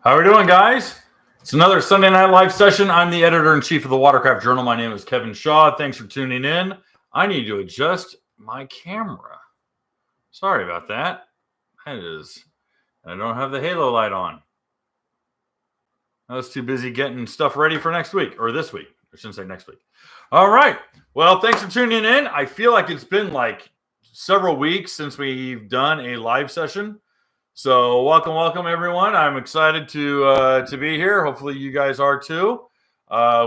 How are we doing, guys? It's another Sunday Night Live session. I'm the editor-in-chief of the Watercraft Journal. My name is Kevin Shaw. Thanks for tuning in. I need to adjust my camera. Sorry about that. I don't have the halo light on. I was too busy getting stuff ready for next week, or this week. I shouldn't say next week. All right. Well, thanks for tuning in. I feel like it's been like several weeks since we've done a live session. So welcome, everyone. I'm excited to be here. Hopefully, you guys are too.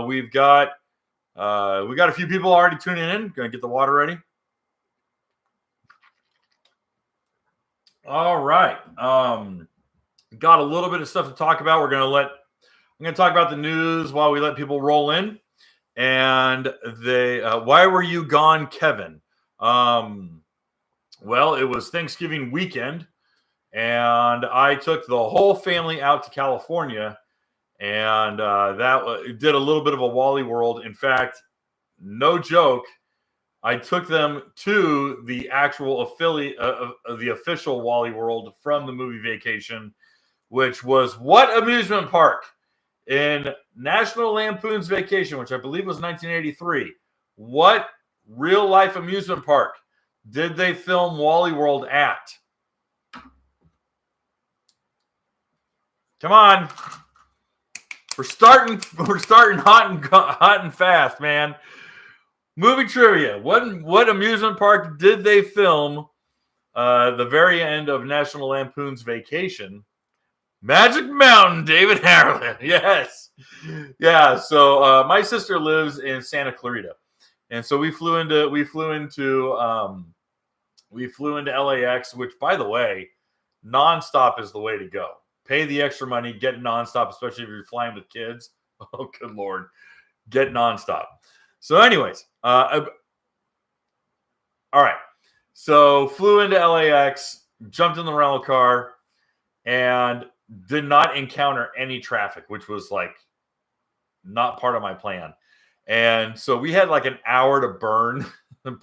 We got a few people already tuning in. Gonna get the water ready. All right. Got a little bit of stuff to talk about. I'm gonna talk about the news while we let people roll in. And why were you gone, Kevin? Well, it was Thanksgiving weekend. And I took the whole family out to California, and that did a little bit of a Wally World. In fact, no joke, I took them to the actual affiliate of the official Wally World from the movie Vacation, which was what amusement park in National Lampoon's Vacation, which I believe was 1983. What real life amusement park did they film Wally World at? Come on. We're starting hot and fast, man. Movie trivia. What amusement park did they film the very end of National Lampoon's Vacation? Magic Mountain, David Harlan. Yes. Yeah, so my sister lives in Santa Clarita. And so we flew into LAX, which, by the way, nonstop is the way to go. Pay the extra money, get nonstop, especially if you're flying with kids. Oh, good Lord. Get nonstop. So anyways, all right. So flew into LAX, jumped in the rental car, and did not encounter any traffic, which was like not part of my plan. And so we had like an hour to burn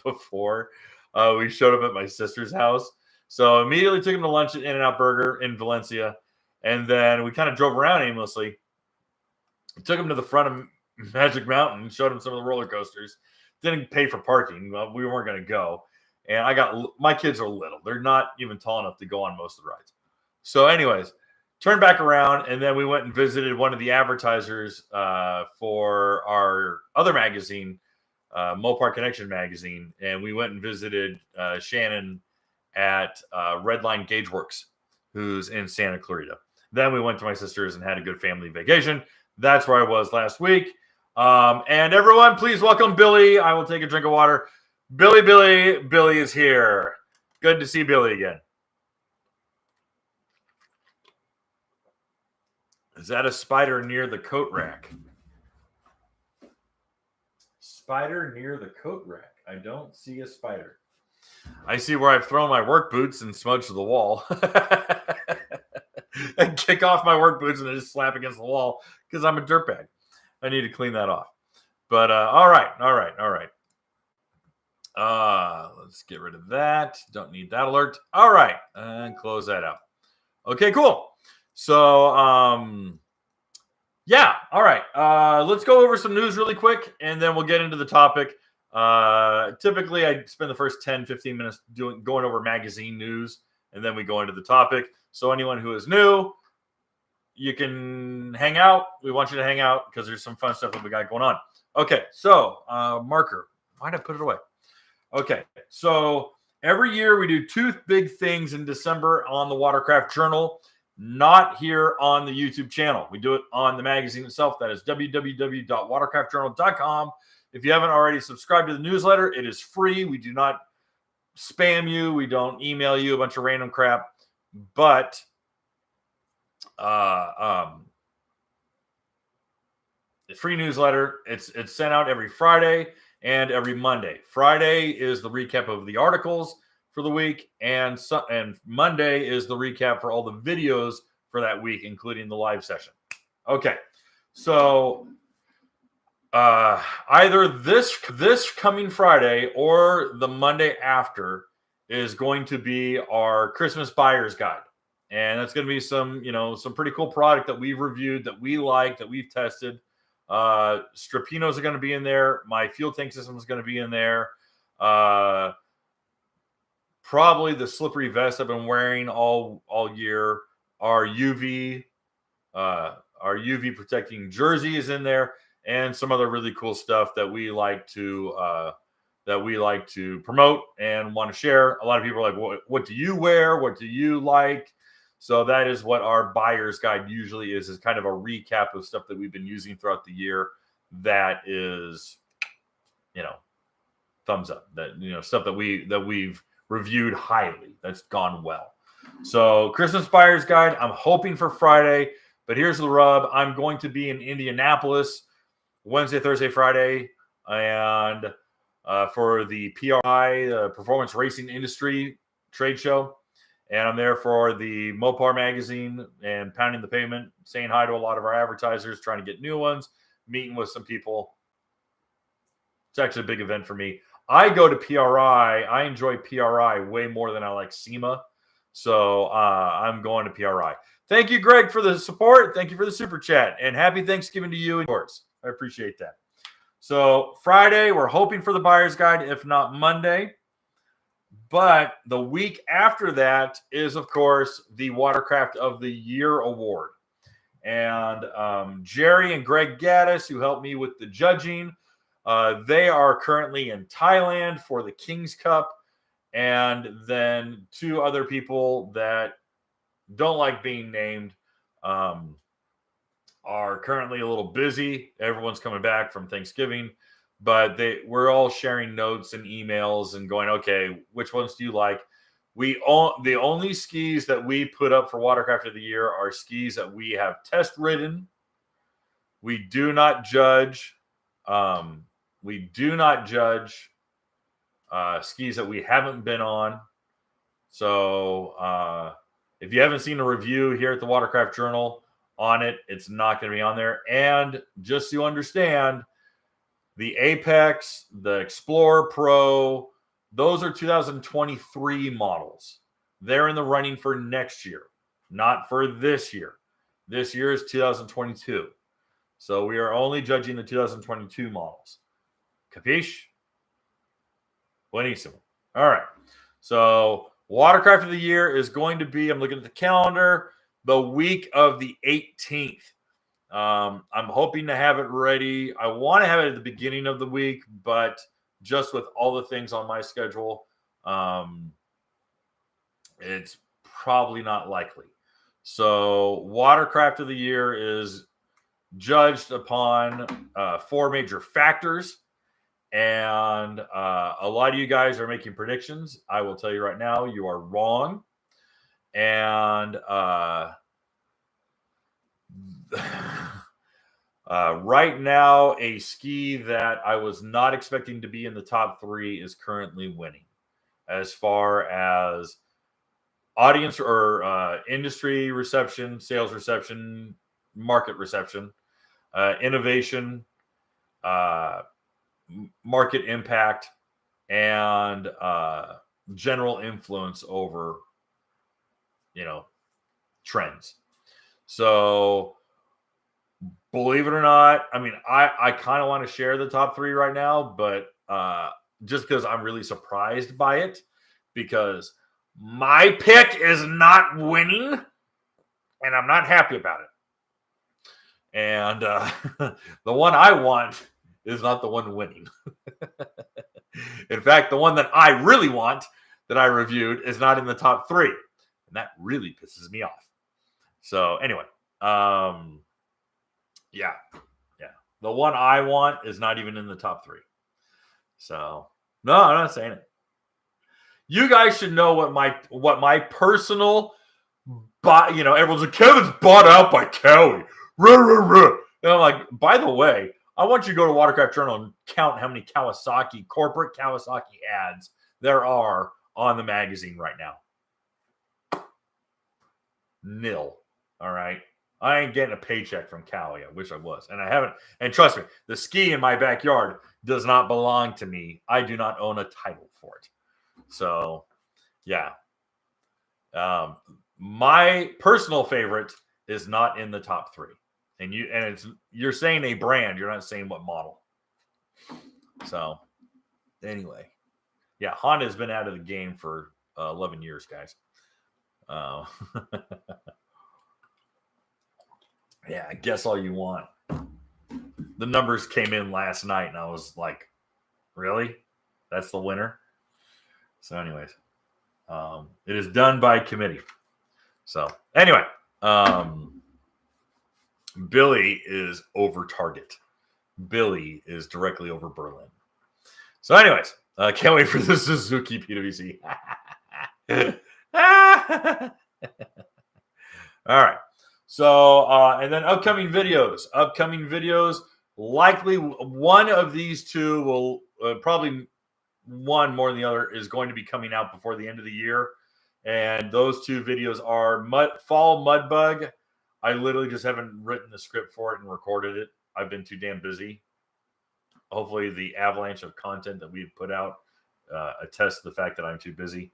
before we showed up at my sister's house. So immediately took him to lunch at In-N-Out Burger in Valencia. And then we kind of drove around aimlessly. Took him to the front of Magic Mountain, showed him some of the roller coasters. Didn't pay for parking. Well, we weren't going to go. And my kids are little. They're not even tall enough to go on most of the rides. So anyways, turned back around, and then we went and visited one of the advertisers for our other magazine, Mopar Connection magazine. And we went and visited Shannon at Redline Gauge Works, who's in Santa Clarita. Then we went to my sister's and had a good family vacation. That's where I was last week. And everyone, please welcome Billy. I will take a drink of water. Billy is here. Good to see Billy again. Is that a spider near the coat rack? Spider near the coat rack. I don't see a spider. I see where I've thrown my work boots and smudged the wall. And kick off my work boots and then just slap against the wall because I'm a dirtbag. I need to clean that off. But all right. Let's get rid of that. Don't need that alert. All right, and close that out. Okay, cool. So yeah. All right. Let's go over some news really quick, and then we'll get into the topic. Typically, I spend the first 10-15 minutes going over magazine news, and then we go into the topic. So anyone who is new, you can hang out. We want you to hang out because there's some fun stuff that we got going on. Okay, so marker. Why'd I put it away? Okay, so every year we do two big things in December on the Watercraft Journal, not here on the YouTube channel. We do it on the magazine itself. That is www.watercraftjournal.com. If you haven't already subscribed to the newsletter, it is free. We do not spam you. We don't email you a bunch of random crap. But the free newsletter, it's sent out every Friday and every Monday. Friday is the recap of the articles for the week, and Monday is the recap for all the videos for that week, including the live session. Okay, so either this coming Friday or the Monday after is going to be our Christmas buyer's guide. And that's going to be some, some pretty cool product that we've reviewed, that we like, that we've tested. Strapinos are going to be in there. My fuel tank system is going to be in there. Probably the slippery vest I've been wearing all year. Our UV protecting jersey is in there, and some other really cool stuff that we like to promote and want to share. A lot of people are like, what do you wear? What do you like? So that is what our buyer's guide usually is kind of a recap of stuff that we've been using throughout the year. That is, thumbs up. That, stuff that we've reviewed highly. That's gone well. So Christmas buyer's guide, I'm hoping for Friday, but here's the rub. I'm going to be in Indianapolis Wednesday, Thursday, Friday, and for the PRI, Performance Racing Industry Trade Show. And I'm there for the Mopar magazine and pounding the pavement, saying hi to a lot of our advertisers, trying to get new ones, meeting with some people. It's actually a big event for me. I go to PRI. I enjoy PRI way more than I like SEMA. So I'm going to PRI. Thank you, Greg, for the support. Thank you for the super chat. And happy Thanksgiving to you and yours. I appreciate that. So Friday, we're hoping for the buyer's guide, if not Monday. But the week after that is, of course, the Watercraft of the Year award. And Jerry and Greg Gaddis, who helped me with the judging, they are currently in Thailand for the King's Cup. And then two other people that don't like being named are currently a little busy. Everyone's coming back from Thanksgiving. But we're all sharing notes and emails and going, okay, which ones do you like? The only skis that we put up for Watercraft of the Year are skis that we have test ridden. We do not judge. Skis that we haven't been on. So if you haven't seen a review here at the Watercraft Journal on it, it's not going to be on there. And just so you understand, the Apex, the Explorer Pro, those are 2023 models. They're in the running for next year, not for this year. This year is 2022. So we are only judging the 2022 models. Capiche? Buenísimo. All right. So Watercraft of the Year is going to be, I'm looking at the calendar, the week of the 18th. I'm hoping to have it ready. I want to have it at the beginning of the week, but just with all the things on my schedule, it's probably not likely. So Watercraft of the Year is judged upon 4 major factors. And a lot of you guys are making predictions. I will tell you right now, you are wrong. And right now, a ski that I was not expecting to be in the top 3 is currently winning. As far as audience or industry reception, sales reception, market reception, innovation, market impact, and general influence over, trends. So believe it or not, I mean, I kind of want to share the top 3 right now, but just because I'm really surprised by it, because my pick is not winning, and I'm not happy about it. And the one I want is not the one winning. In fact, the one that I really want that I reviewed is not in the top 3. And that really pisses me off. So anyway, yeah. The one I want is not even in the top 3. So no, I'm not saying it. You guys should know what my personal, everyone's like, Kevin's bought out by Cowie. And I'm like, by the way, I want you to go to Watercraft Journal and count how many corporate Kawasaki ads there are on the magazine right now. 0. All right. I ain't getting a paycheck from Cowie. I wish I was. And I haven't. And trust me, the ski in my backyard does not belong to me. I do not own a title for it. So, yeah. my personal favorite is not in the top 3. And you're saying a brand, you're not saying what model. So anyway, yeah, Honda has been out of the game for 11 years, guys. Yeah, I guess all you want. The numbers came in last night, and I was like, really? That's the winner? So anyways, it is done by committee. So anyway, Billy is over Target. Billy is directly over Berlin. So anyways, can't wait for the Suzuki PWC. All right. So, and then upcoming videos, likely one of these two will probably one more than the other is going to be coming out before the end of the year. And those 2 videos are Fall Mud Bug. I literally just haven't written the script for it and recorded it. I've been too damn busy. Hopefully the avalanche of content that we've put out attests to the fact that I'm too busy.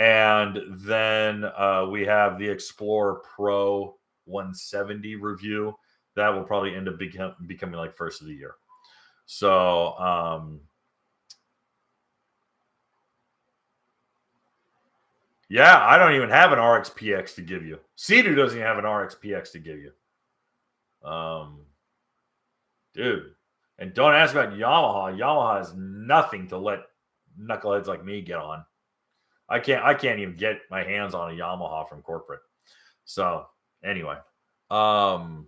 And then we have the Explorer Pro 170 review. That will probably end up becoming like first of the year. So, yeah, I don't even have an RXPX to give you. Sea-Doo doesn't even have an RXPX to give you. Dude. And don't ask about Yamaha. Yamaha has nothing to let knuckleheads like me get on. I can't even get my hands on a Yamaha from corporate. So anyway, so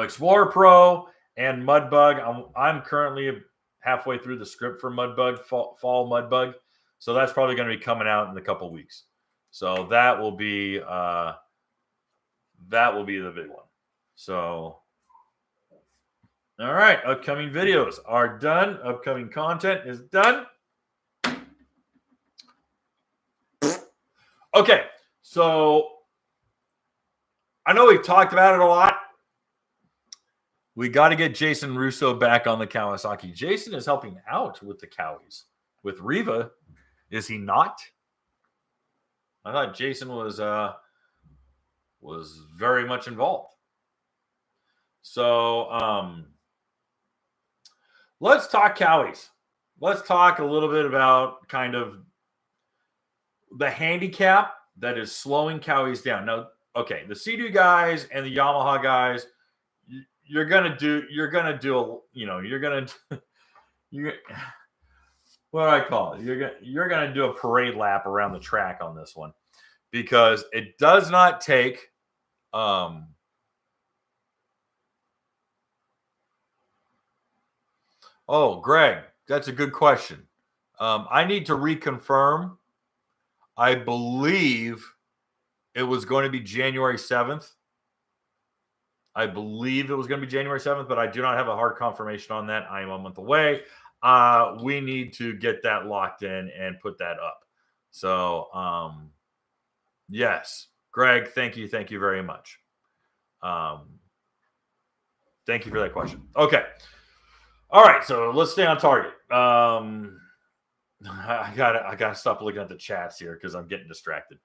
Explorer Pro and Mudbug. I'm currently halfway through the script for Mudbug, fall Mudbug. So that's probably going to be coming out in a couple of weeks. So that will be the big one. So all right, upcoming videos are done. Upcoming content is done. Okay, so I know we've talked about it a lot. We got to get Jason Russo back on the Kawasaki. Jason is helping out with the Cowies. With RIVA, is he not? I thought Jason was very much involved. So let's talk Cowies. Let's talk a little bit about kind of the handicap that is slowing Cowies down. Now, okay, the Sea-Doo guys and the Yamaha guys, you're gonna do what do I call it? You're gonna do a parade lap around the track on this one, because it does not take oh, Greg, that's a good question. I need to reconfirm. I believe it was going to be January 7th. I believe it was going to be January 7th, but I do not have a hard confirmation on that. I am a month away. We need to get that locked in and put that up. So, yes, Greg, thank you very much. Thank you for that question. Okay. All right, so let's stay on target. I gotta stop looking at the chats here because I'm getting distracted.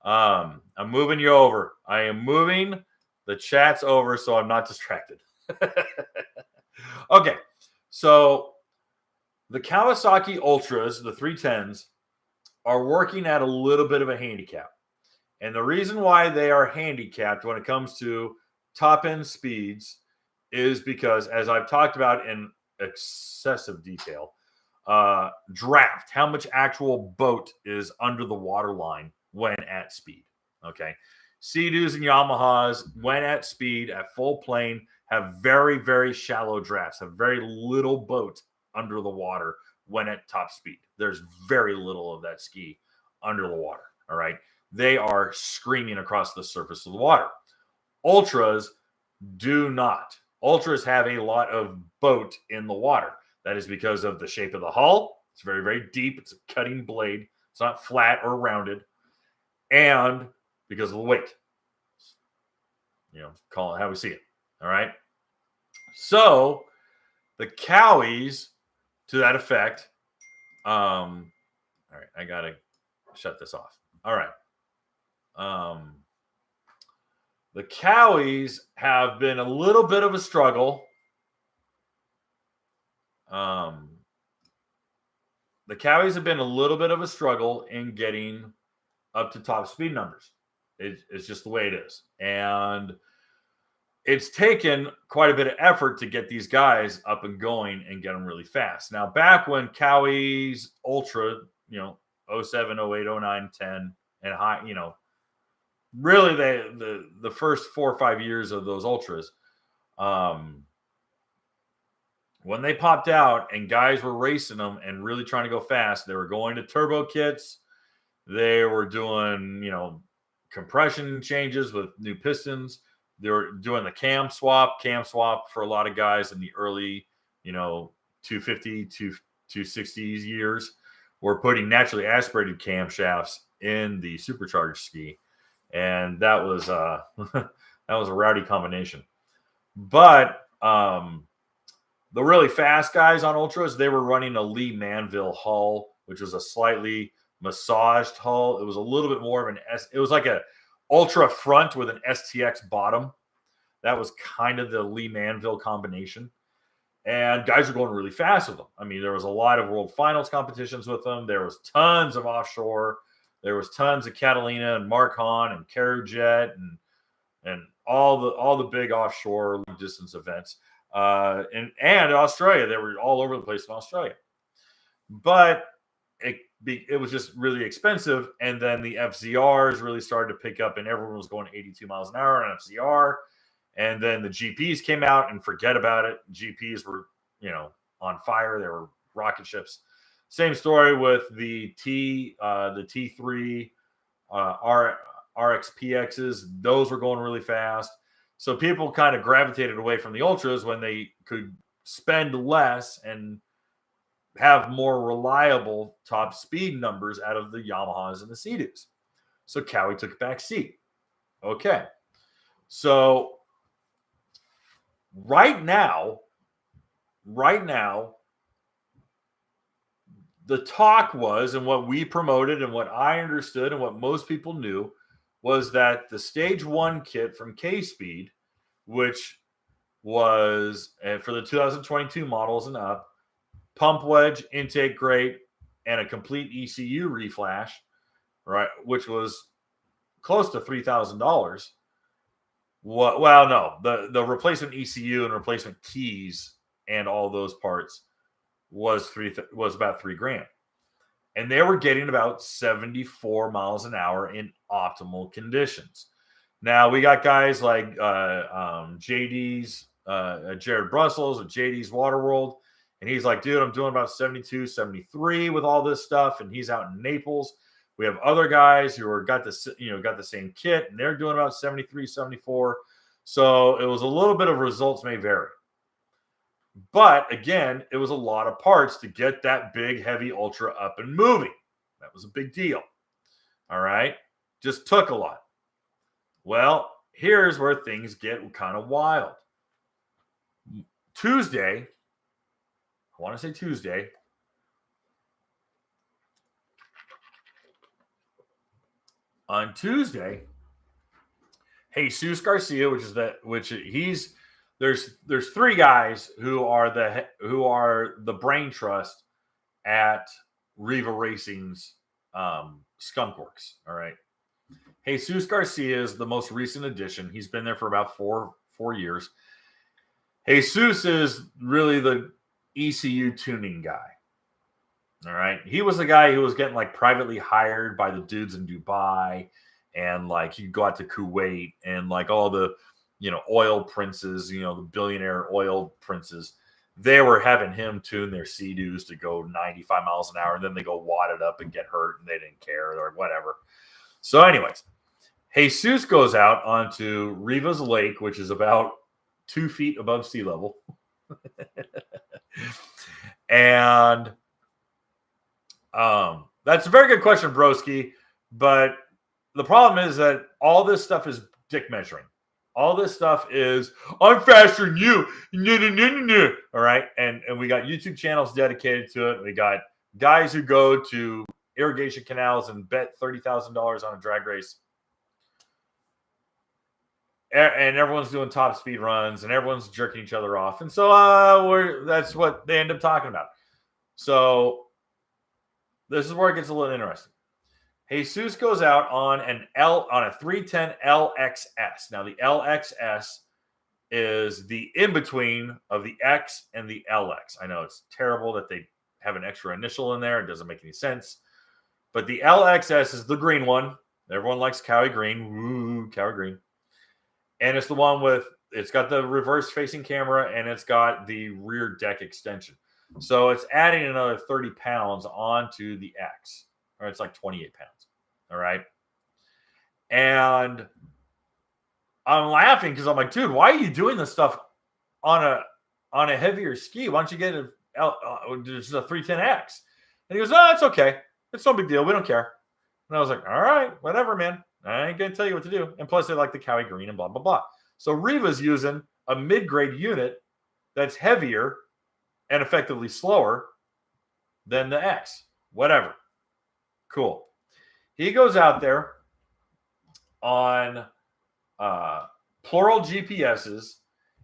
I'm moving you over. I am moving the chats over so I'm not distracted. Okay, so the Kawasaki Ultras, the 310s, are working at a little bit of a handicap. And the reason why they are handicapped when it comes to top-end speeds is because, as I've talked about in excessive detail, draft, how much actual boat is under the water line when at speed. Okay. Sea-Doos and Yamahas, when at speed, at full plane, have very, very shallow drafts, have very little boat under the water when at top speed. There's very little of that ski under the water. All right. They are screaming across the surface of the water. Ultras do not. Ultras have a lot of boat in the water. That is because of the shape of the hull. It's very, very deep. It's a cutting blade. It's not flat or rounded. And because of the weight. Call it how we see it. All right. So the Cowies, to that effect, all right, I got to shut this off. All right. The Cowies have been a little bit of a struggle. The Cowies have been a little bit of a struggle in getting up to top speed numbers. It's just the way it is. And it's taken quite a bit of effort to get these guys up and going and get them really fast. Now, back when Cowies Ultra, 07, 08, 09, 10, and high, really the first 4 or 5 years of those Ultras, when they popped out and guys were racing them and really trying to go fast, they were going to turbo kits. They were doing, compression changes with new pistons. They were doing the cam swap for a lot of guys in the early, 250 to 260s years. Were putting naturally aspirated camshafts in the supercharged ski, and that was that was a rowdy combination. But the really fast guys on Ultras, they were running a Lee Manville hull, which was a slightly massaged hull. It was a little bit more of it was like a Ultra front with an STX bottom. That was kind of the Lee Manville combination. And guys are going really fast with them. I mean, there was a lot of world finals competitions with them. There was tons of offshore. There was tons of Catalina and Mark Hahn and Carojet and all the big offshore long distance events. And in Australia, they were all over the place in Australia. But it was just really expensive. And then the FZRs really started to pick up, and everyone was going 82 miles an hour on FZR. And then the GPs came out, and forget about it. GPs were, on fire. They were rocket ships. Same story with the T3 RXPXs. Those were going really fast. So people kind of gravitated away from the Ultras when they could spend less and have more reliable top speed numbers out of the Yamahas and the Sea-Doos. So Cowie took a back seat. Okay. So right now, the talk was, and what we promoted and what I understood and what most people knew, was that the Stage 1 kit from K-Speed, which was for the 2022 models and up, pump wedge, intake grate, and a complete ECU reflash, right, which was close to $3,000. Well, no, the replacement ECU and replacement keys and all those parts was about $3,000, and they were getting about 74 miles an hour in optimal conditions. Now we got guys like JD's Jared Brussels at JD's Waterworld, and he's like, dude, I'm doing about 72, 73 with all this stuff, and he's out in Naples. We have other guys who are got the same kit, and they're doing about 73, 74. So it was a little bit of results may vary. But again, it was a lot of parts to get that big, heavy Ultra up and moving. That was a big deal. All right. Just took a lot. Well, here's where things get kind of wild. Tuesday, on Tuesday, Jesus Garcia, there's three guys who are the brain trust at RIVA Racing's Skunk Works. All right. Jesus Garcia is the most recent addition. He's been there for about four years. Jesus is really the ECU tuning guy. All right. He was the guy who was getting like privately hired by the dudes in Dubai, and like he'd go out to Kuwait, and like all the, oil princes, the billionaire oil princes, they were having him tune their Sea-Doos to go 95 miles an hour, and then they go wad it up and get hurt, and they didn't care or whatever. So anyways, Jesus goes out onto Riva's Lake, which is about 2 feet above sea level. And that's a very good question, Broski. But the problem is that all this stuff is dick measuring. All this stuff is, I'm faster than you. All right. And we got YouTube channels dedicated to it. We got guys who go to irrigation canals and bet $30,000 on a drag race. And everyone's doing top speed runs and everyone's jerking each other off. And so that's what they end up talking about. So this is where it gets a little interesting. Jesus goes out on a 310 LXS. Now the LXS is the in-between of the X and the LX. I know it's terrible that they have an extra initial in there. It doesn't make any sense. But the LXS is the green one. Everyone likes Cowie green. Woo, Cowie green. And it's the one it's got the reverse facing camera and it's got the rear deck extension. So it's adding another 30 pounds onto the X, or it's like 28 pounds. All right. And I'm laughing because I'm like, dude, why are you doing this stuff on a heavier ski? Why don't you get just a 310X? And he goes, no, it's okay. It's no big deal. We don't care. And I was like, all right, whatever, man. I ain't going to tell you what to do. And plus, they like the Cowie green and blah, blah, blah. So RIVA's using a mid-grade unit that's heavier and effectively slower than the X. Whatever. Cool. He goes out there on plural GPSs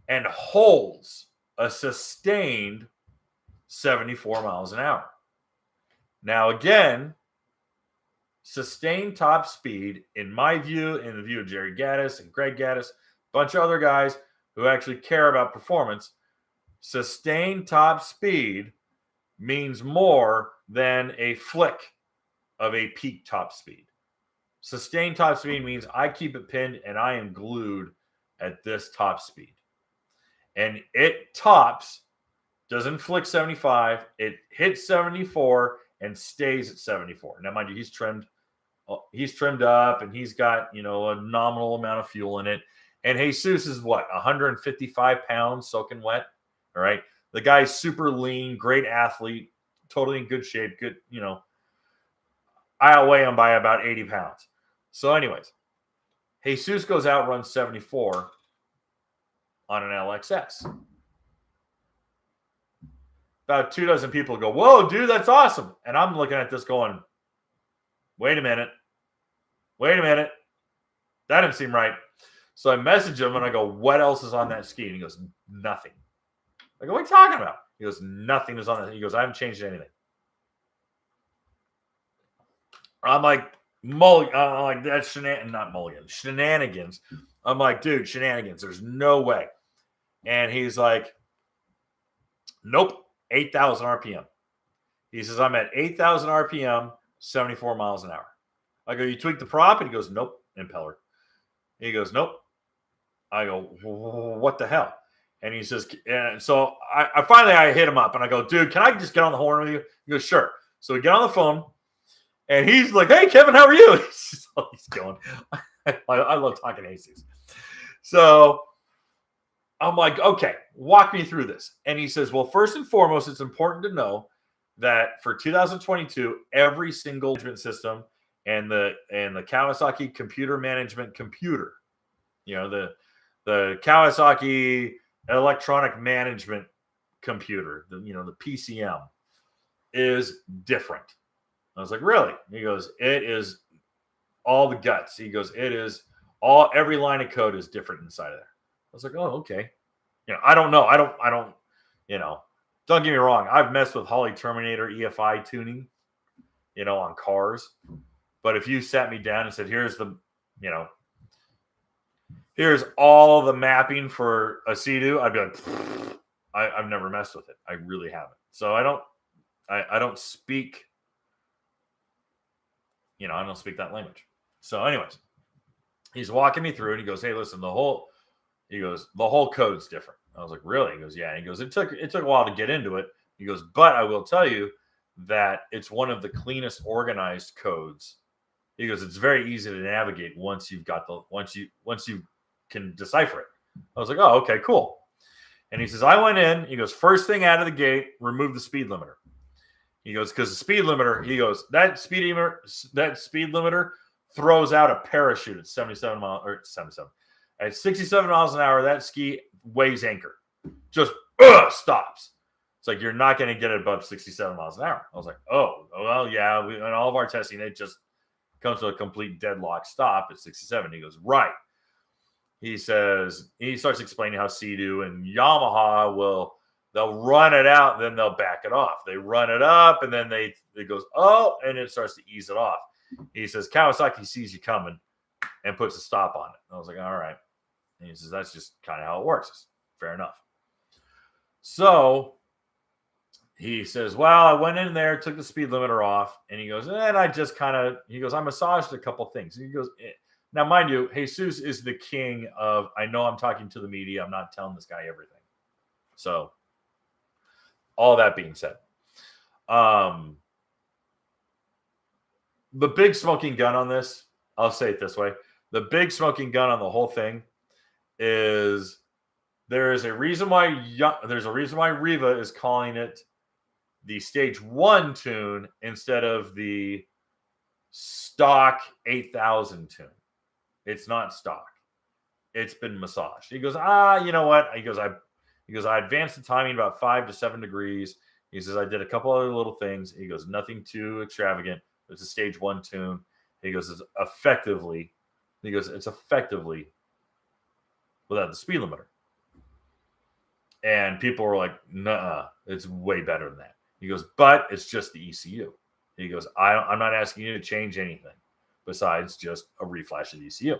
and holds a sustained 74 miles an hour. Now, again, sustained top speed, in my view, in the view of Jerry Gaddis and Greg Gaddis, a bunch of other guys who actually care about performance, sustained top speed means more than a flick of a peak top speed. Sustained top speed means I keep it pinned and I am glued at this top speed. And it tops, doesn't flick 75, it hits 74 and stays at 74. Now, mind you, he's trimmed up and he's got, a nominal amount of fuel in it. And Jesus is what, 155 pounds soaking wet? All right. The guy's super lean, great athlete, totally in good shape. Good, I outweigh him by about 80 pounds. So anyways, Jesus goes out, runs 74 on an LXS. About 2 dozen people go, whoa, dude, that's awesome. And I'm looking at this going, wait a minute. That didn't seem right. So I message him and I go, what else is on that ski? And he goes, nothing. I go, what are you talking about? He goes, nothing is on it. He goes, I haven't changed anything. I'm like, that's shenanigans. I'm like, dude, shenanigans. There's no way. And he's like, nope, 8,000 RPM. He says, I'm at 8,000 RPM, 74 miles an hour. I go, you tweaked the prop? And he goes, nope, impeller. He goes, nope. I go, what the hell? And he says, and so I finally hit him up and I go, dude, can I just get on the horn with you? He goes, sure. So we get on the phone and he's like, hey, Kevin, how are you? He's going, I love talking to Jesus. So I'm like, okay, walk me through this. And he says, well, first and foremost, it's important to know that for 2022, every single management system and the Kawasaki computer management computer, the Kawasaki electronic management computer, the PCM is different. I was like, really? He goes, it is all the guts. He goes, it is every line of code is different inside of there. I was like, oh, okay. I don't know. I don't, don't get me wrong. I've messed with Holley Terminator EFI tuning, on cars. But if you sat me down and said, here's here's all the mapping for a Sea-Doo, I'd be like, I've never messed with it. I really haven't. So I don't speak, I don't speak that language. So anyways, he's walking me through and he goes, hey, listen, the whole code's different. I was like, really? He goes, yeah. And he goes, it took a while to get into it. He goes, but I will tell you that it's one of the cleanest organized codes. He goes, it's very easy to navigate once you can decipher it. I was like, oh, okay, cool. And he says, I went in. He goes, first thing out of the gate, remove the speed limiter. He goes, because the speed limiter, he goes, that speed limiter throws out a parachute at 77 miles or 77. At 67 miles an hour, that ski weighs anchor. Just stops. It's like, you're not going to get it above 67 miles an hour. I was like, oh, well, yeah. In all of our testing, it just comes to a complete deadlock stop at 67. He goes, right. He starts explaining how Sea-Doo and Yamaha they'll run it out, and then they'll back it off. They run it up, and then it goes, oh, and it starts to ease it off. He says, Kawasaki sees you coming and puts a stop on it. And I was like, all right. And he says, that's just kind of how it works. Fair enough. So he says, well, I went in there, took the speed limiter off, and he goes, and I just I massaged a couple things. And he goes, now, mind you, Jesus is the king of, I know I'm talking to the media. I'm not telling this guy everything. So all that being said, the big smoking gun on this, I'll say it this way. The big smoking gun on the whole thing is there's a reason why RIVA is calling it the Stage 1 tune instead of the stock 8,000 tune. It's not stock. It's been massaged. He goes, you know what? He goes, I advanced the timing about 5 to 7 degrees. He says, I did a couple other little things. He goes, nothing too extravagant. It's a Stage 1 tune. He goes, it's effectively without the speed limiter. And people were like, nah, it's way better than that. He goes, but it's just the ECU. He goes, I'm not asking you to change anything besides just a reflash of the ECU.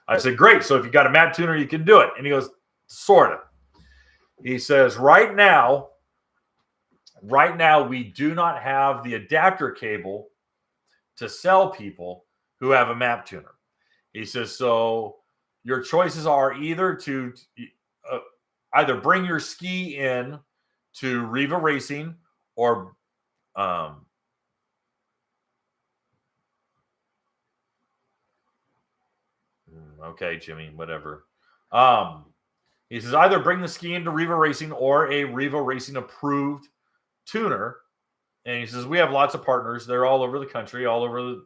I said, great. So if you got a map tuner, you can do it. And he goes, sort of. He says, right now, we do not have the adapter cable to sell people who have a map tuner. He says, so your choices are either to either bring your ski in to RIVA Racing or okay, Jimmy, whatever. He says either bring the ski into RIVA Racing or a RIVA Racing approved tuner. And he says, we have lots of partners. They're all over the country, all over the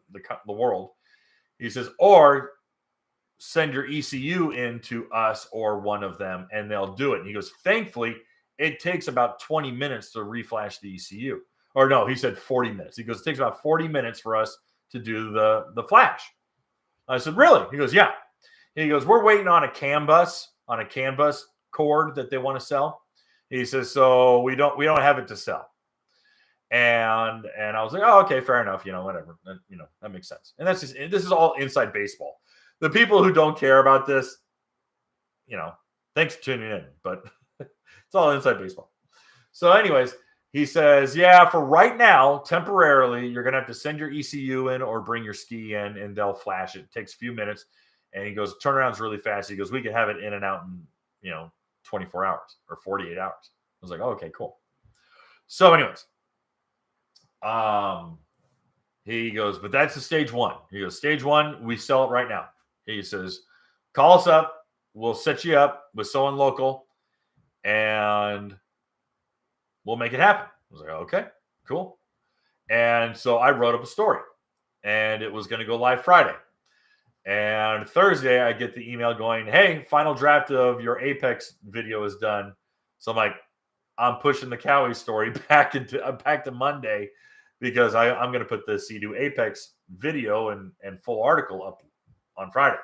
world. He says, or send your ECU in to us or one of them, and they'll do it. And he goes, thankfully, it takes about 20 minutes to reflash the ECU. Or no, he said 40 minutes. He goes, it takes about 40 minutes for us to do the flash. I said, really? He goes, yeah. He goes, we're waiting on a CAN bus cord that they want to sell. He says, so we don't have it to sell. And I was like, oh, okay, fair enough. Whatever. That makes sense. And this is all inside baseball. The people who don't care about this, thanks for tuning in, but it's all inside baseball. So anyways, he says, yeah, for right now, temporarily, you're going to have to send your ECU in or bring your ski in and they'll flash it. It takes a few minutes. And he goes, turnaround's really fast. He goes, we can have it in and out in, 24 hours or 48 hours. I was like, oh, okay, cool. So anyways, he goes, but that's the Stage 1. He goes, Stage 1, we sell it right now. He says, call us up. We'll set you up with someone local and we'll make it happen. I was like, okay, cool. And so I wrote up a story and it was going to go live Friday. And Thursday, I get the email going, hey, final draft of your Apex video is done. So I'm like, I'm pushing the Cowie story back to Monday because I'm going to put the Sea-Doo Apex video and full article up on Friday.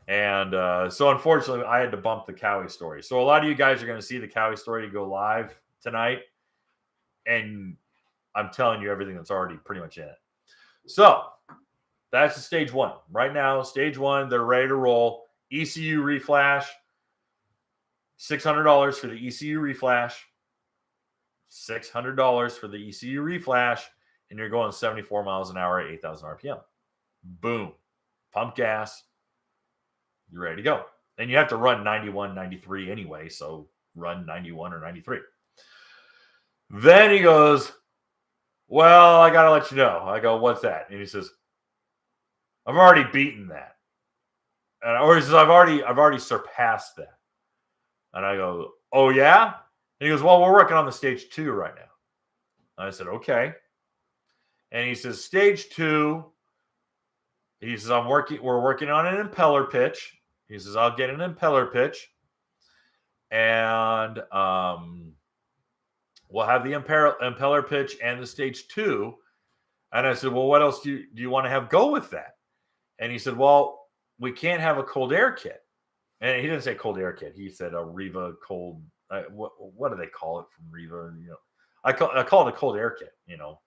And so unfortunately, I had to bump the Cowie story. So a lot of you guys are going to see the Cowie story go live tonight. And I'm telling you everything that's already pretty much in it. So that's the Stage 1. Right now, Stage 1, they're ready to roll. ECU reflash, $600 for the ECU reflash, $600 for the ECU reflash, and you're going 74 miles an hour at 8,000 RPM. Boom. Pump gas. You're ready to go. And you have to run 91, 93 anyway, so run 91 or 93. Then he goes, well, I got to let you know. I go, what's that? And he says, I've already beaten that. Or he says, I've already surpassed that. And I go, oh, yeah? And he goes, well, we're working on the Stage 2 right now. And I said, okay. And he says, Stage 2, he says, we're working on an impeller pitch. He says, I'll get an impeller pitch. And we'll have the impeller pitch and the stage 2. And I said, well, what else do you want to have go with that? And he said, well, we can't have a cold air kit. And he didn't say cold air kit. He said a RIVA cold. What do they call it from RIVA? You know, I call it a cold air kit. You know,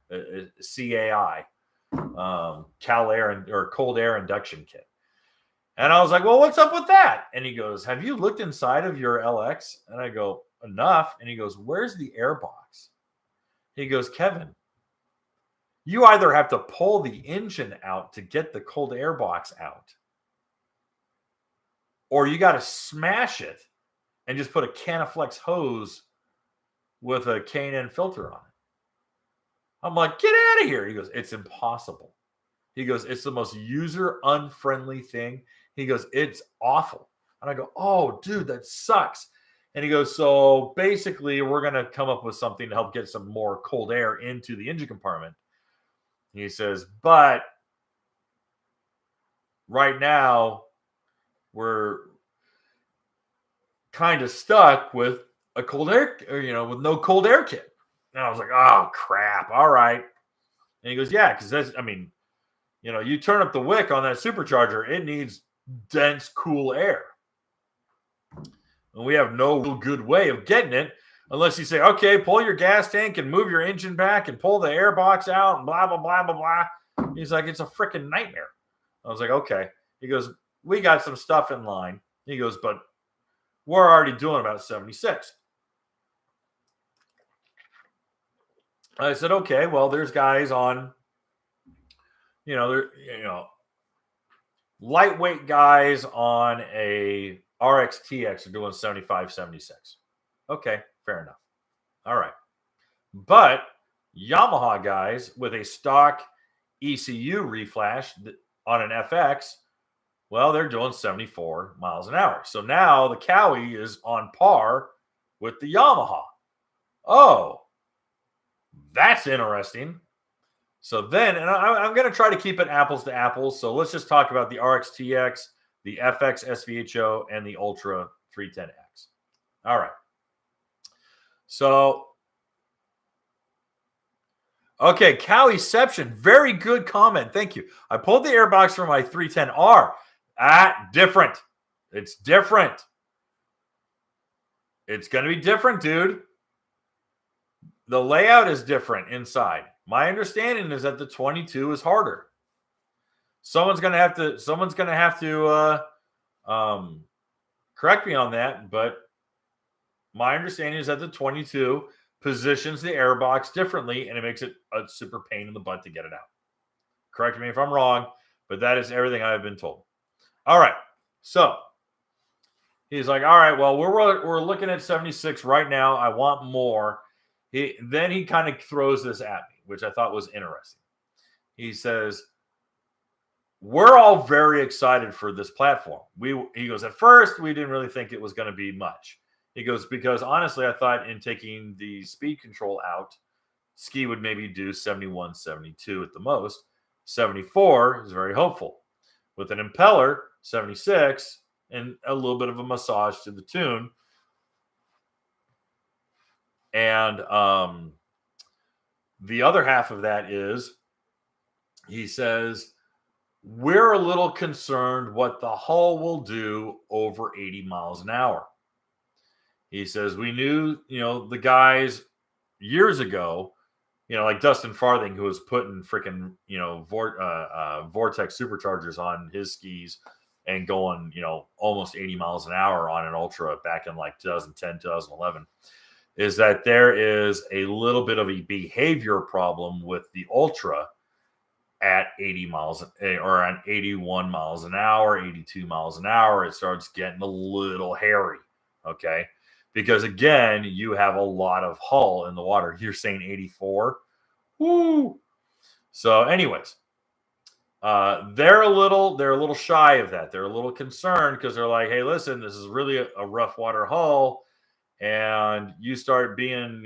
CAI, Cal Air or cold air induction kit. And I was like, well, what's up with that? And he goes, have you looked inside of your LX? And I go, enough. And he goes, where's the air box? He goes, Kevin, you either have to pull the engine out to get the cold air box out, or you got to smash it and just put a Canaflex hose with a K&N filter on it. I'm like, get out of here. He goes, it's impossible. He goes, it's the most user unfriendly thing. He goes, it's awful. And I go, oh, dude, that sucks. And he goes, so basically, we're going to come up with something to help get some more cold air into the engine compartment. He says, but right now, we're kind of stuck with a cold air, with no cold air kit. And I was like, oh, crap. All right. And he goes, yeah, because that's, you turn up the wick on that supercharger, it needs dense, cool air. And we have no real good way of getting it unless you say, okay, pull your gas tank and move your engine back and pull the air box out and blah, blah, blah, blah, blah. He's like, it's a freaking nightmare. I was like, okay. He goes, we got some stuff in line. He goes, but we're already doing about 76. I said, okay, well, there's guys on, lightweight guys on a RXTX are doing 75, 76. Okay, fair enough. All right. But Yamaha guys with a stock ECU reflash on an FX, well, they're doing 74 miles an hour. So now the Cowie is on par with the Yamaha. Oh, that's interesting. So then, and I'm going to try to keep it apples to apples. So let's just talk about the RXTX, the FX SVHO, and the Ultra 310X. All right. So, okay, Cowieception, very good comment. Thank you. I pulled the airbox from my 310R. Different. It's different. It's going to be different, dude. The layout is different inside. My understanding is that the 22 is harder. Someone's going to have to correct me on that, but my understanding is that the 22 positions the airbox differently, and it makes it a super pain in the butt to get it out. Correct me if I'm wrong, but that is everything I've been told. All right, so he's like, all right, well, we're looking at 76 right now. I want more. Then he kind of throws this at me, which I thought was interesting. He says, we're all very excited for this platform. He goes, at first, we didn't really think it was going to be much. He goes, because honestly, I thought in taking the speed control out, Ski would maybe do 71, 72 at the most. 74 is very hopeful. With an impeller, 76, and a little bit of a massage to the tune. And the other half of that is, he says, we're a little concerned what the hull will do over 80 miles an hour. He says, we knew, the guys years ago, like Dustin Farthing, who was putting freaking, Vortex superchargers on his skis and going, almost 80 miles an hour on an Ultra back in like 2010, 2011. Is that there is a little bit of a behavior problem with the Ultra at 80 miles or on 81 miles an hour, 82 miles an hour. It starts getting a little hairy, okay? Because, again, you have a lot of hull in the water. You're saying 84? Woo! So, anyways, they're a little shy of that. They're a little concerned because they're like, hey, listen, this is really a rough water hull. And you start being,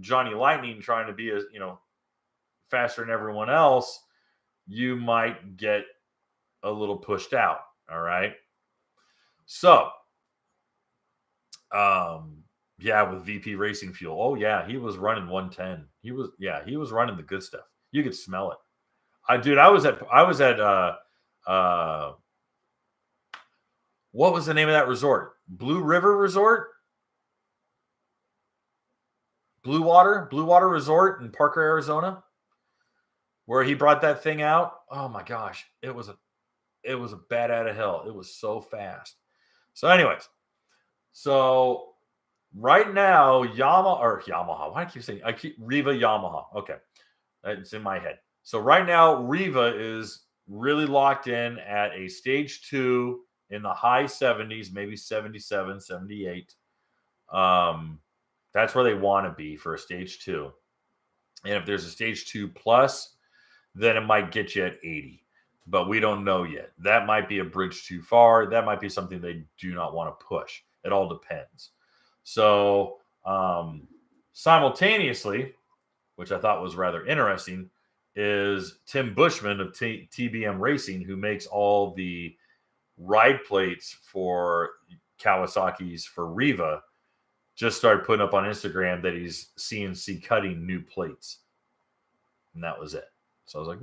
Johnny Lightning trying to be as, faster than everyone else, you might get a little pushed out. All right. So, Yeah, with VP Racing Fuel. Oh yeah, he was running 110. He was running the good stuff. You could smell it. I was at what was the name of that resort? Blue River Resort? Blue Water Resort in Parker, Arizona, where he brought that thing out. Oh my gosh, it was a bat out of hell. It was so fast. So, anyways, so right now, Yamaha. Why do I keep saying Riva Yamaha? Okay, it's in my head. So right now, Riva is really locked in at a stage 2 in the high 70s, maybe 77, 78. That's where they want to be for a stage 2. And if there's a stage 2 plus, then it might get you at 80. But we don't know yet. That might be a bridge too far. That might be something they do not want to push. It all depends. So simultaneously, which I thought was rather interesting, is Tim Bushman of TBM Racing, who makes all the ride plates for Kawasaki's for Riva, just started putting up on Instagram that he's CNC cutting new plates. And that was it. So I was like,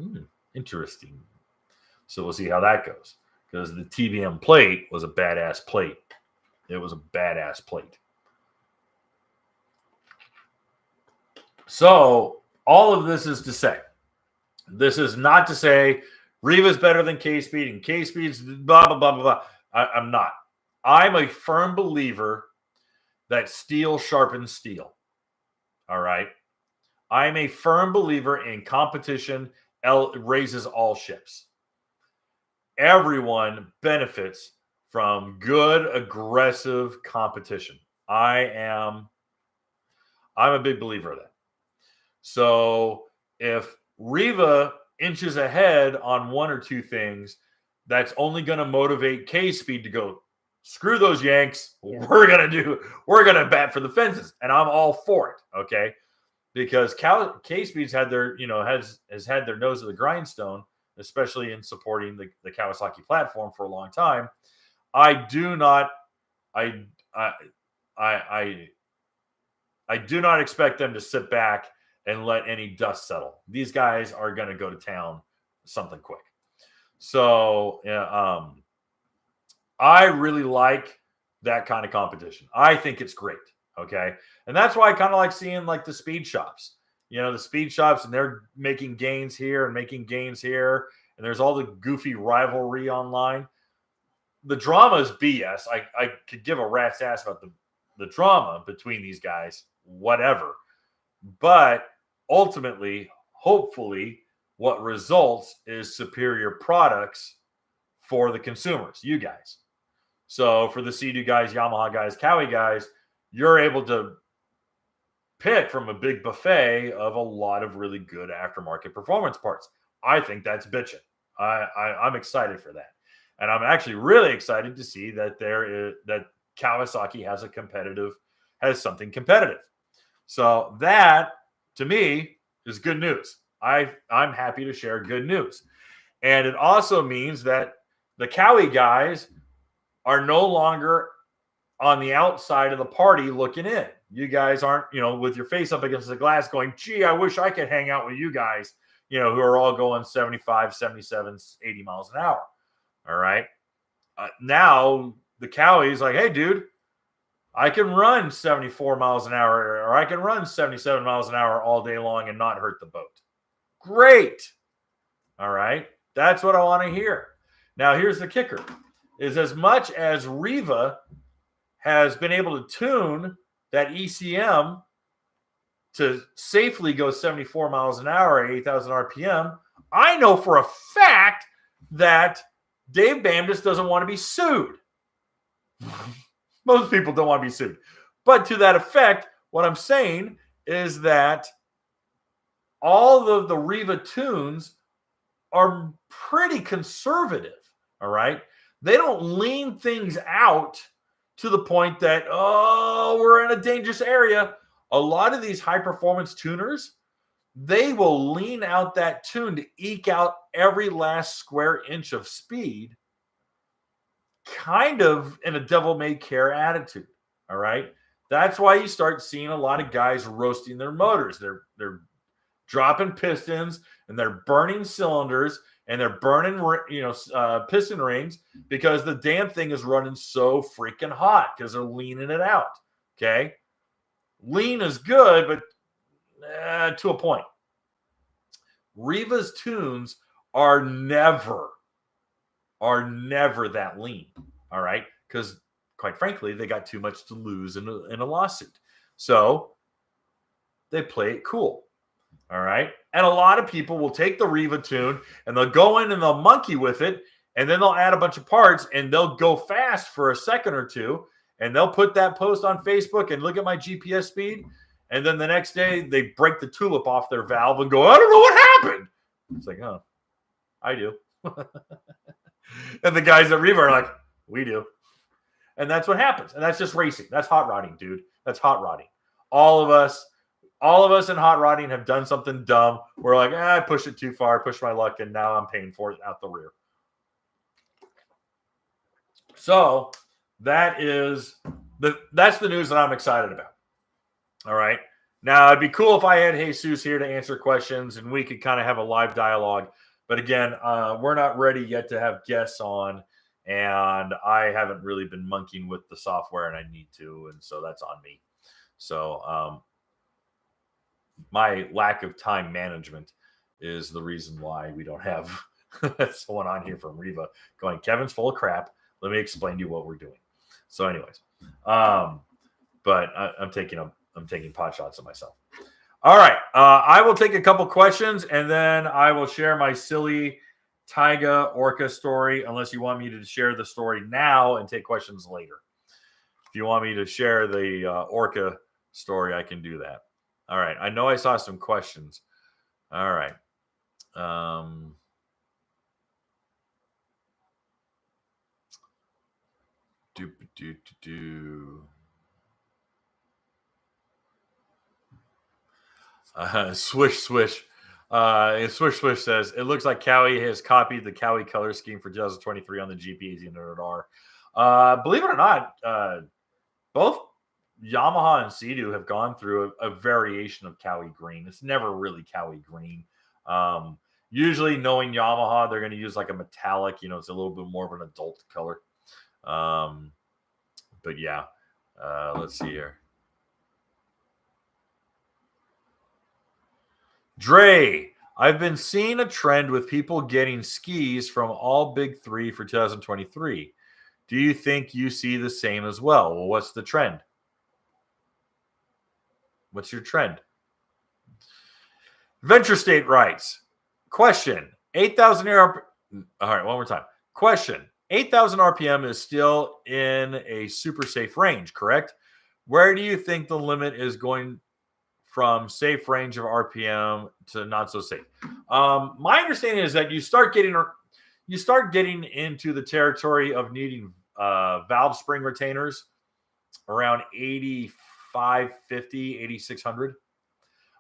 interesting. So we'll see how that goes. Because the TBM plate was a badass plate. It was a badass plate. So all of this is to say, this is not to say Riva's better than K-Speed and K-Speed's blah, blah, blah, blah, blah. I'm not. I'm a firm believer that steel sharpens steel. All right. I'm a firm believer in competition raises all ships. Everyone benefits from good, aggressive competition. I'm a big believer of that. So if Riva inches ahead on one or two things, that's only going to motivate K-Speed to go, screw those Yanks. We're going to bat for the fences. And I'm all for it. Okay. Because K-Speed's had their, has had their nose at the grindstone, especially in supporting the Kawasaki platform for a long time. I do not expect them to sit back and let any dust settle. These guys are going to go to town something quick. So I really like that kind of competition. I think it's great. Okay. And that's why I kind of like seeing like the speed shops, the speed shops, and they're making gains here and making gains here. And there's all the goofy rivalry online. The drama is BS. I could give a rat's ass about the drama between these guys, whatever. But ultimately, hopefully, what results is superior products for the consumers, you guys. So for the Sea-Doo guys, Yamaha guys, Kawi guys, you're able to pick from a big buffet of a lot of really good aftermarket performance parts. I think that's bitching. I'm excited for that. And I'm actually really excited to see that that Kawasaki has something competitive. So that, to me, is good news. I'm happy to share good news. And it also means that the Kawi guys are no longer on the outside of the party looking in. You guys aren't, with your face up against the glass going, gee, I wish I could hang out with you guys, who are all going 75, 77, 80 miles an hour. All right. Now the Kawie's like, hey, dude, I can run 74 miles an hour or I can run 77 miles an hour all day long and not hurt the boat. Great. All right. That's what I want to hear. Now, here's the kicker, is as much as Riva has been able to tune that ECM to safely go 74 miles an hour at 8,000 RPM, I know for a fact that Dave Bamdis doesn't want to be sued. Most people don't want to be sued. But to that effect, what I'm saying is that all of the Riva tunes are pretty conservative, all right? They don't lean things out to the point that, we're in a dangerous area. A lot of these high-performance tuners, they will lean out that tune to eke out every last square inch of speed, kind of in a devil-may-care attitude, all right? That's why you start seeing a lot of guys roasting their motors. They're dropping pistons and they're burning cylinders and they're burning piston rings because the damn thing is running so freaking hot because they're leaning it out. Okay, lean is good, but to a point. Riva's tunes are never that lean. All right, because quite frankly, they got too much to lose in a lawsuit, so they play it cool. All right. And a lot of people will take the Riva tune and they'll go in and they'll monkey with it. And then they'll add a bunch of parts and they'll go fast for a second or two. And they'll put that post on Facebook and look at my GPS speed. And then the next day they break the tulip off their valve and go, I don't know what happened. It's like, oh, I do. And the guys at Riva are like, we do. And that's what happens. And that's just racing. That's hot rodding, dude. That's hot rodding. All of us in hot rodding have done something dumb. We're like, I pushed it too far, pushed my luck, and now I'm paying for it out the rear. So that's the news that I'm excited about. All right. Now, it'd be cool if I had Jesus here to answer questions and we could kind of have a live dialogue. But again, we're not ready yet to have guests on. And I haven't really been monkeying with the software and I need to. And so that's on me. So my lack of time management is the reason why we don't have someone on here from Riva going, Kevin's full of crap. Let me explain to you what we're doing. So anyways, but I'm taking pot shots at myself. All right. I will take a couple questions and then I will share my silly Taiga Orca story, unless you want me to share the story now and take questions later. If you want me to share the Orca story, I can do that. All right. I know I saw some questions. All right. Swish Swish. And Swish Swish says, it looks like Cowie has copied the Cowie color scheme for 2023 on the GP1800R. Believe it or not, both Yamaha and Sea-Doo have gone through a variation of Cowie green. It's never really Cowie green. Usually, knowing Yamaha, they're going to use like a metallic. It's a little bit more of an adult color. But yeah, let's see here. Dre, I've been seeing a trend with people getting skis from all big three for 2023. Do you think you see the same as well? Well, what's the trend? What's your trend? Venture State writes, question, 8,000 RPM. All right, one more time. Question, 8,000 RPM is still in a super safe range, correct? Where do you think the limit is going from safe range of RPM to not so safe? My understanding is that you start getting into the territory of needing valve spring retainers around 8,550, 8,600.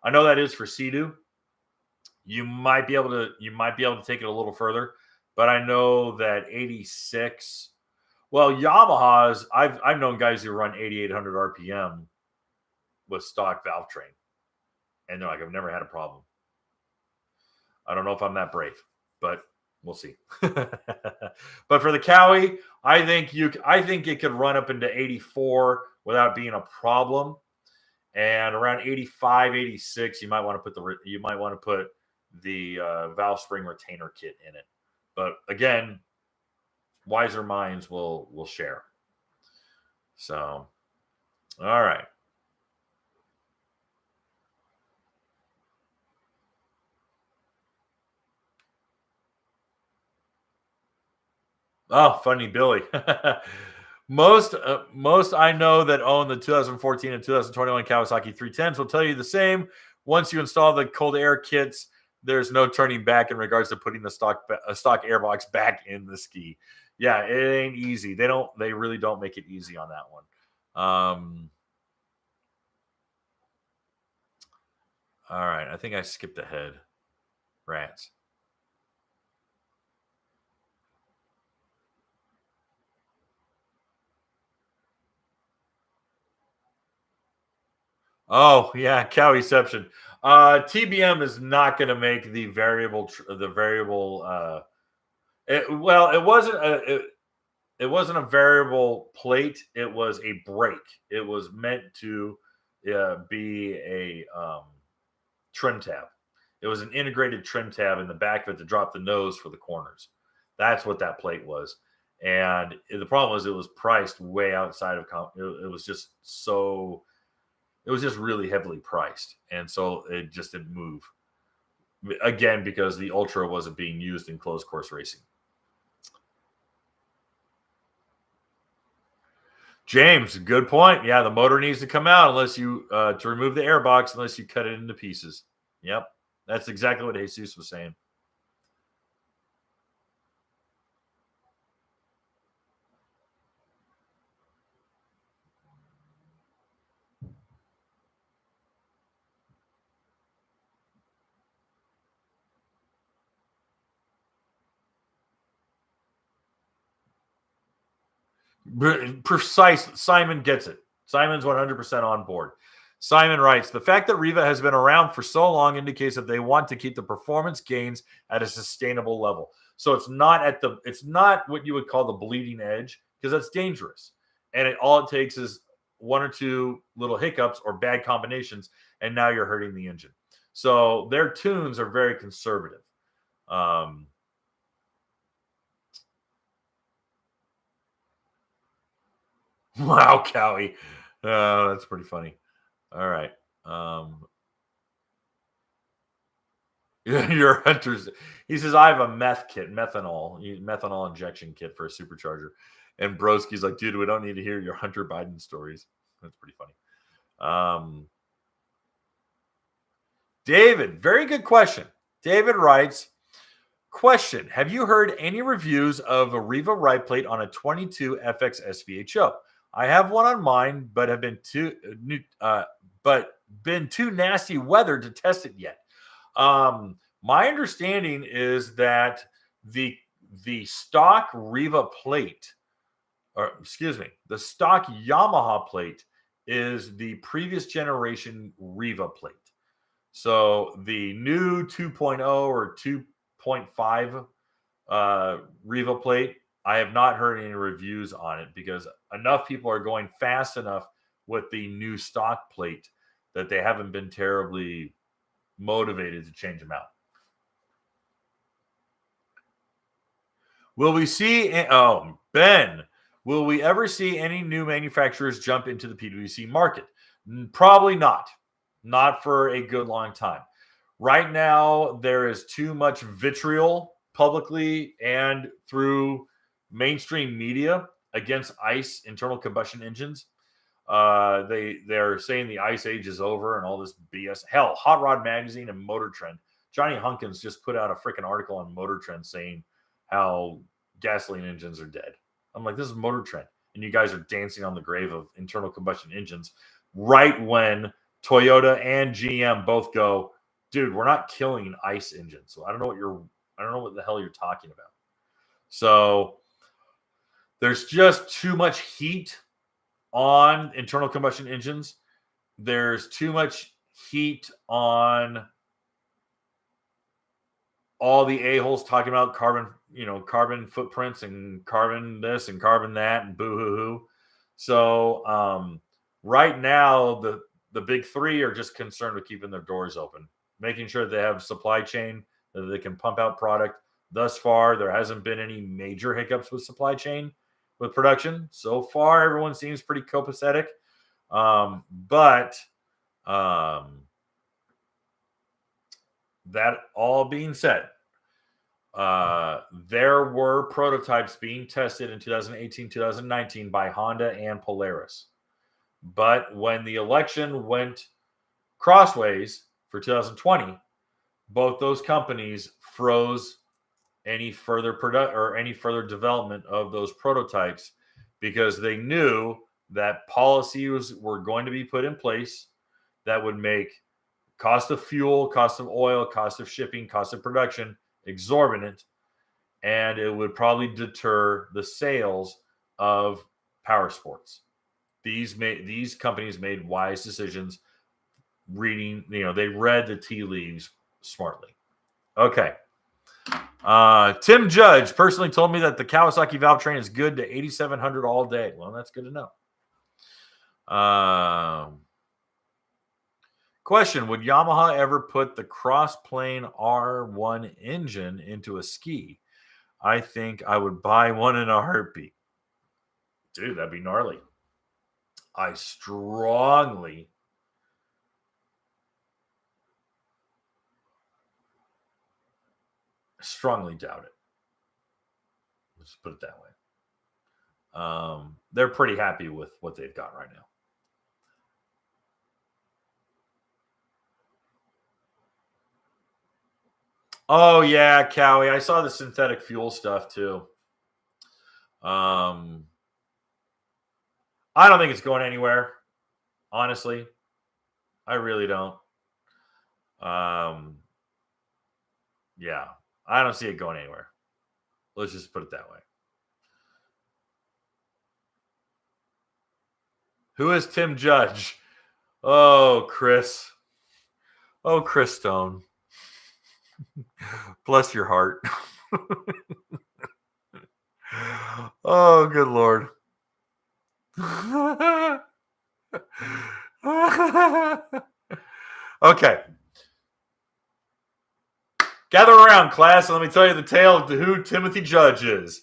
I know that is for Sea-Doo. You might be able to take it a little further, but I know that 86. Well, Yamaha's. I've known guys who run 8,800 RPM with stock valve train, and they're like, I've never had a problem. I don't know if I'm that brave, but we'll see. But for the Cowie, I think it could run up into 84 without being a problem. And around 85, 86, you might want to put the valve spring retainer kit in it. But again, wiser minds will share. So, all right. Oh, funny Billy. Most I know that own the 2014 and 2021 Kawasaki 310s will tell you the same. Once you install the cold air kits, there's no turning back in regards to putting a stock airbox back in the ski. Yeah, it ain't easy. They really don't make it easy on that one. All right, I think I skipped ahead. Rats. Oh yeah, Cowieception. TBM is not going to make the variable. It wasn't it wasn't a variable plate. It was a brake. It was meant to be a trim tab. It was an integrated trim tab in the back of it to drop the nose for the corners. That's what that plate was. And the problem was it was priced way outside of it was just so it was just really heavily priced, and so it just didn't move. Again, because the Ultra wasn't being used in closed course racing. James, good point. Yeah, the motor needs to come out unless you to remove the airbox unless you cut it into pieces. Yep, that's exactly what Jesus was saying. Precise. Simon gets it. Simon's 100% on board. Simon writes, the fact that RIVA has been around for so long indicates that they want to keep the performance gains at a sustainable level. So it's not what you would call the bleeding edge, because that's dangerous. And all it takes is one or two little hiccups or bad combinations, and now you're hurting the engine. So their tunes are very conservative. Wow, Cowie. That's pretty funny. All right. Your hunters. He says, I have a methanol injection kit for a supercharger. And Broski's like, dude, we don't need to hear your Hunter Biden stories. That's pretty funny. David, very good question. David writes, question, have you heard any reviews of a RIVA ride plate on a 22 FX SVHO? I have one on mine, but have been too nasty weather to test it yet. My understanding is that the stock RIVA plate, or excuse me, the stock Yamaha plate is the previous generation RIVA plate. So the new 2.0 or 2.5 RIVA plate, I have not heard any reviews on it because enough people are going fast enough with the new stock plate that they haven't been terribly motivated to change them out. Will we see? Ben, will we ever see any new manufacturers jump into the PWC market? Probably not. Not for a good long time. Right now, there is too much vitriol publicly and through mainstream media against ICE internal combustion engines. They're saying the ICE age is over and all this BS. Hell, Hot Rod Magazine and Motor Trend. Johnny Hunkins just put out a freaking article on Motor Trend saying how gasoline engines are dead. I'm like, this is Motor Trend, and you guys are dancing on the grave of internal combustion engines right when Toyota and GM both go, dude, we're not killing ICE engines. So I don't know what the hell you're talking about. So there's just too much heat on internal combustion engines. There's too much heat on all the a-holes talking about carbon footprints and carbon this and carbon that and boo-hoo-hoo. So right now, the big three are just concerned with keeping their doors open, making sure they have supply chain, that they can pump out product. Thus far, there hasn't been any major hiccups with supply chain, with production. So far, everyone seems pretty copacetic. But that all being said, there were prototypes being tested in 2018, 2019 by Honda and Polaris. But when the election went crossways for 2020, both those companies froze any further any further development of those prototypes because they knew that policies were going to be put in place that would make cost of fuel, cost of oil, cost of shipping, cost of production exorbitant, and it would probably deter the sales of power sports. These companies made wise decisions reading, they read the tea leaves smartly. Okay. Tim Judge personally told me that the Kawasaki valve train is good to 8,700 all day. Well, that's good to know. Question: would Yamaha ever put the cross-plane R1 engine into a ski? I think I would buy one in a heartbeat. Dude, that'd be gnarly. I strongly doubt it. Let's put it that way. They're pretty happy with what they've got right now. Oh yeah, Cowie. I saw the synthetic fuel stuff too. I don't think it's going anywhere. Honestly, I really don't. Yeah, I don't see it going anywhere. Let's just put it that way. Who is Tim Judge? Oh, Chris. Oh, Chris Stone. Bless your heart. Oh, good Lord. Okay. Gather around, class, and let me tell you the tale of who Timothy Judge is.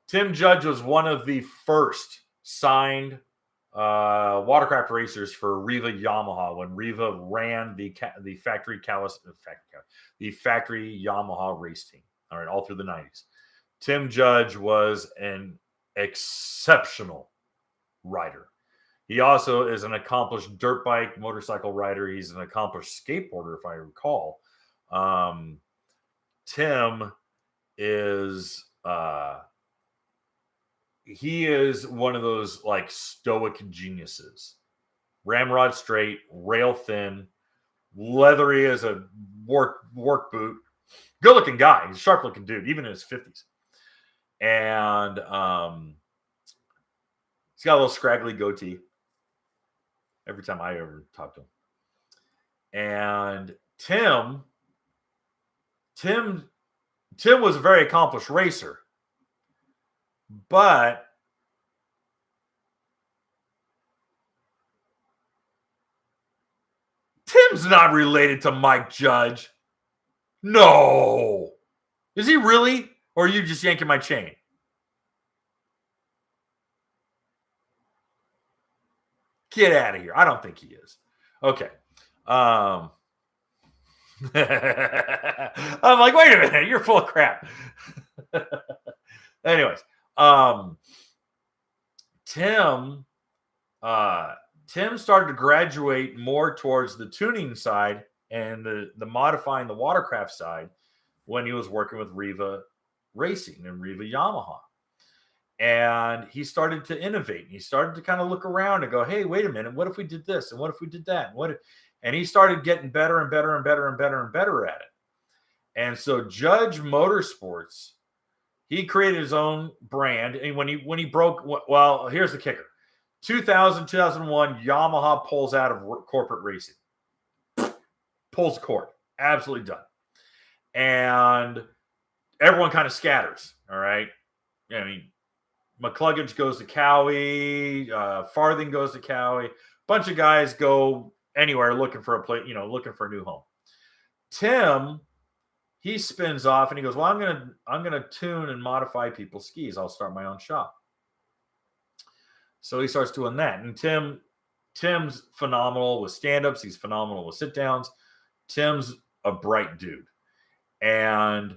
Tim Judge was one of the first signed watercraft racers for RIVA Yamaha when RIVA ran the factory Yamaha race team. All right, all through the 90s. Tim Judge was an exceptional rider. He also is an accomplished dirt bike motorcycle rider. He's an accomplished skateboarder, if I recall. Tim is he is one of those like stoic geniuses. Ramrod straight, rail thin, leathery as a work boot. Good looking guy. He's a sharp looking dude, even in his 50s. And he's got a little scraggly goatee every time I ever talk to him. And Tim was a very accomplished racer. But Tim's not related to Mike Judge. No. Is he really? Or are you just yanking my chain? Get out of here. I don't think he is. Okay. I'm like, wait a minute. You're full of crap. Anyways. Tim started to graduate more towards the tuning side and the modifying the watercraft side when he was working with RIVA Racing and RIVA Yamaha. And he started to innovate. He started to kind of look around and go, hey, wait a minute. What if we did this? And what if we did that? And he started getting better and better and better and better and better at it. And so Judge Motorsports, he created his own brand. And when he broke, well, here's the kicker. 2001, Yamaha pulls out of corporate racing. Pulls the cord. Absolutely done. And everyone kind of scatters. All right. I mean, McCluggage goes to Cowie. Farthing goes to Cowie. Bunch of guys go anywhere looking for a place, looking for a new home. Tim, he spins off and he goes, well, I'm gonna tune and modify people's skis. I'll start my own shop. So he starts doing that. And Tim's phenomenal with stand-ups. He's phenomenal with sit-downs. Tim's a bright dude. And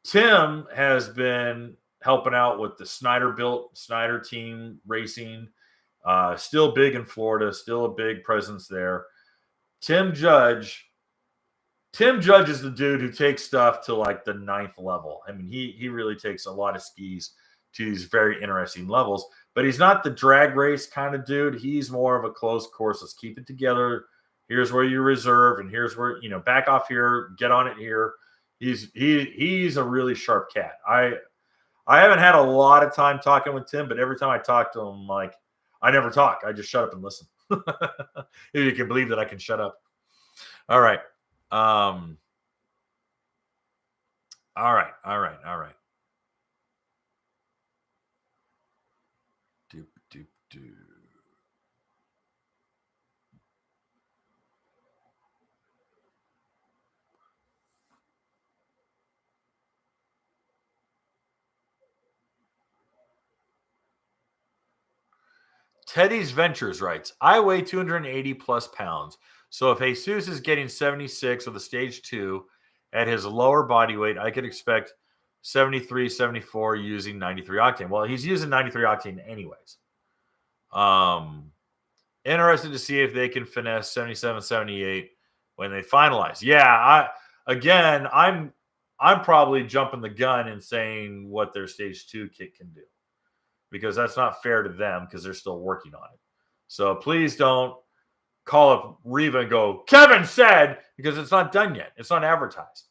Tim has been helping out with the Snyder team racing. Still big in Florida. Still a big presence there. Tim Judge is the dude who takes stuff to like the 9th level. I mean, he really takes a lot of skis to these very interesting levels. But he's not the drag race kind of dude. He's more of a closed course. Let's keep it together. Here's where you reserve, and here's where, back off here, get on it here. He's a really sharp cat. I haven't had a lot of time talking with Tim, but every time I talk to him, like, I never talk. I just shut up and listen. If you can believe that I can shut up. All right. All right. Doop, doop, doop. Teddy's Ventures writes, I weigh 280 plus pounds. So if Jesus is getting 76 with a stage 2 at his lower body weight, I could expect 73, 74 using 93 octane. Well, he's using 93 octane anyways. Interested to see if they can finesse 77, 78 when they finalize. Yeah, I'm probably jumping the gun and saying what their stage 2 kit can do, because that's not fair to them because they're still working on it. So please don't call up RIVA and go, Kevin said, because it's not done yet. It's not advertised.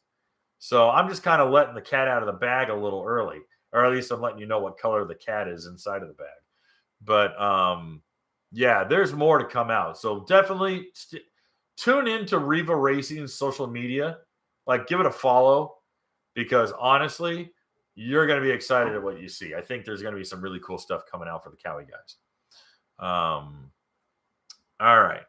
So I'm just kind of letting the cat out of the bag a little early, or at least I'm letting you know what color the cat is inside of the bag. But yeah, there's more to come out. So definitely tune into RIVA Racing's social media. Like, give it a follow, because honestly, you're going to be excited at what you see. I think there's going to be some really cool stuff coming out for the Cowie guys. All right.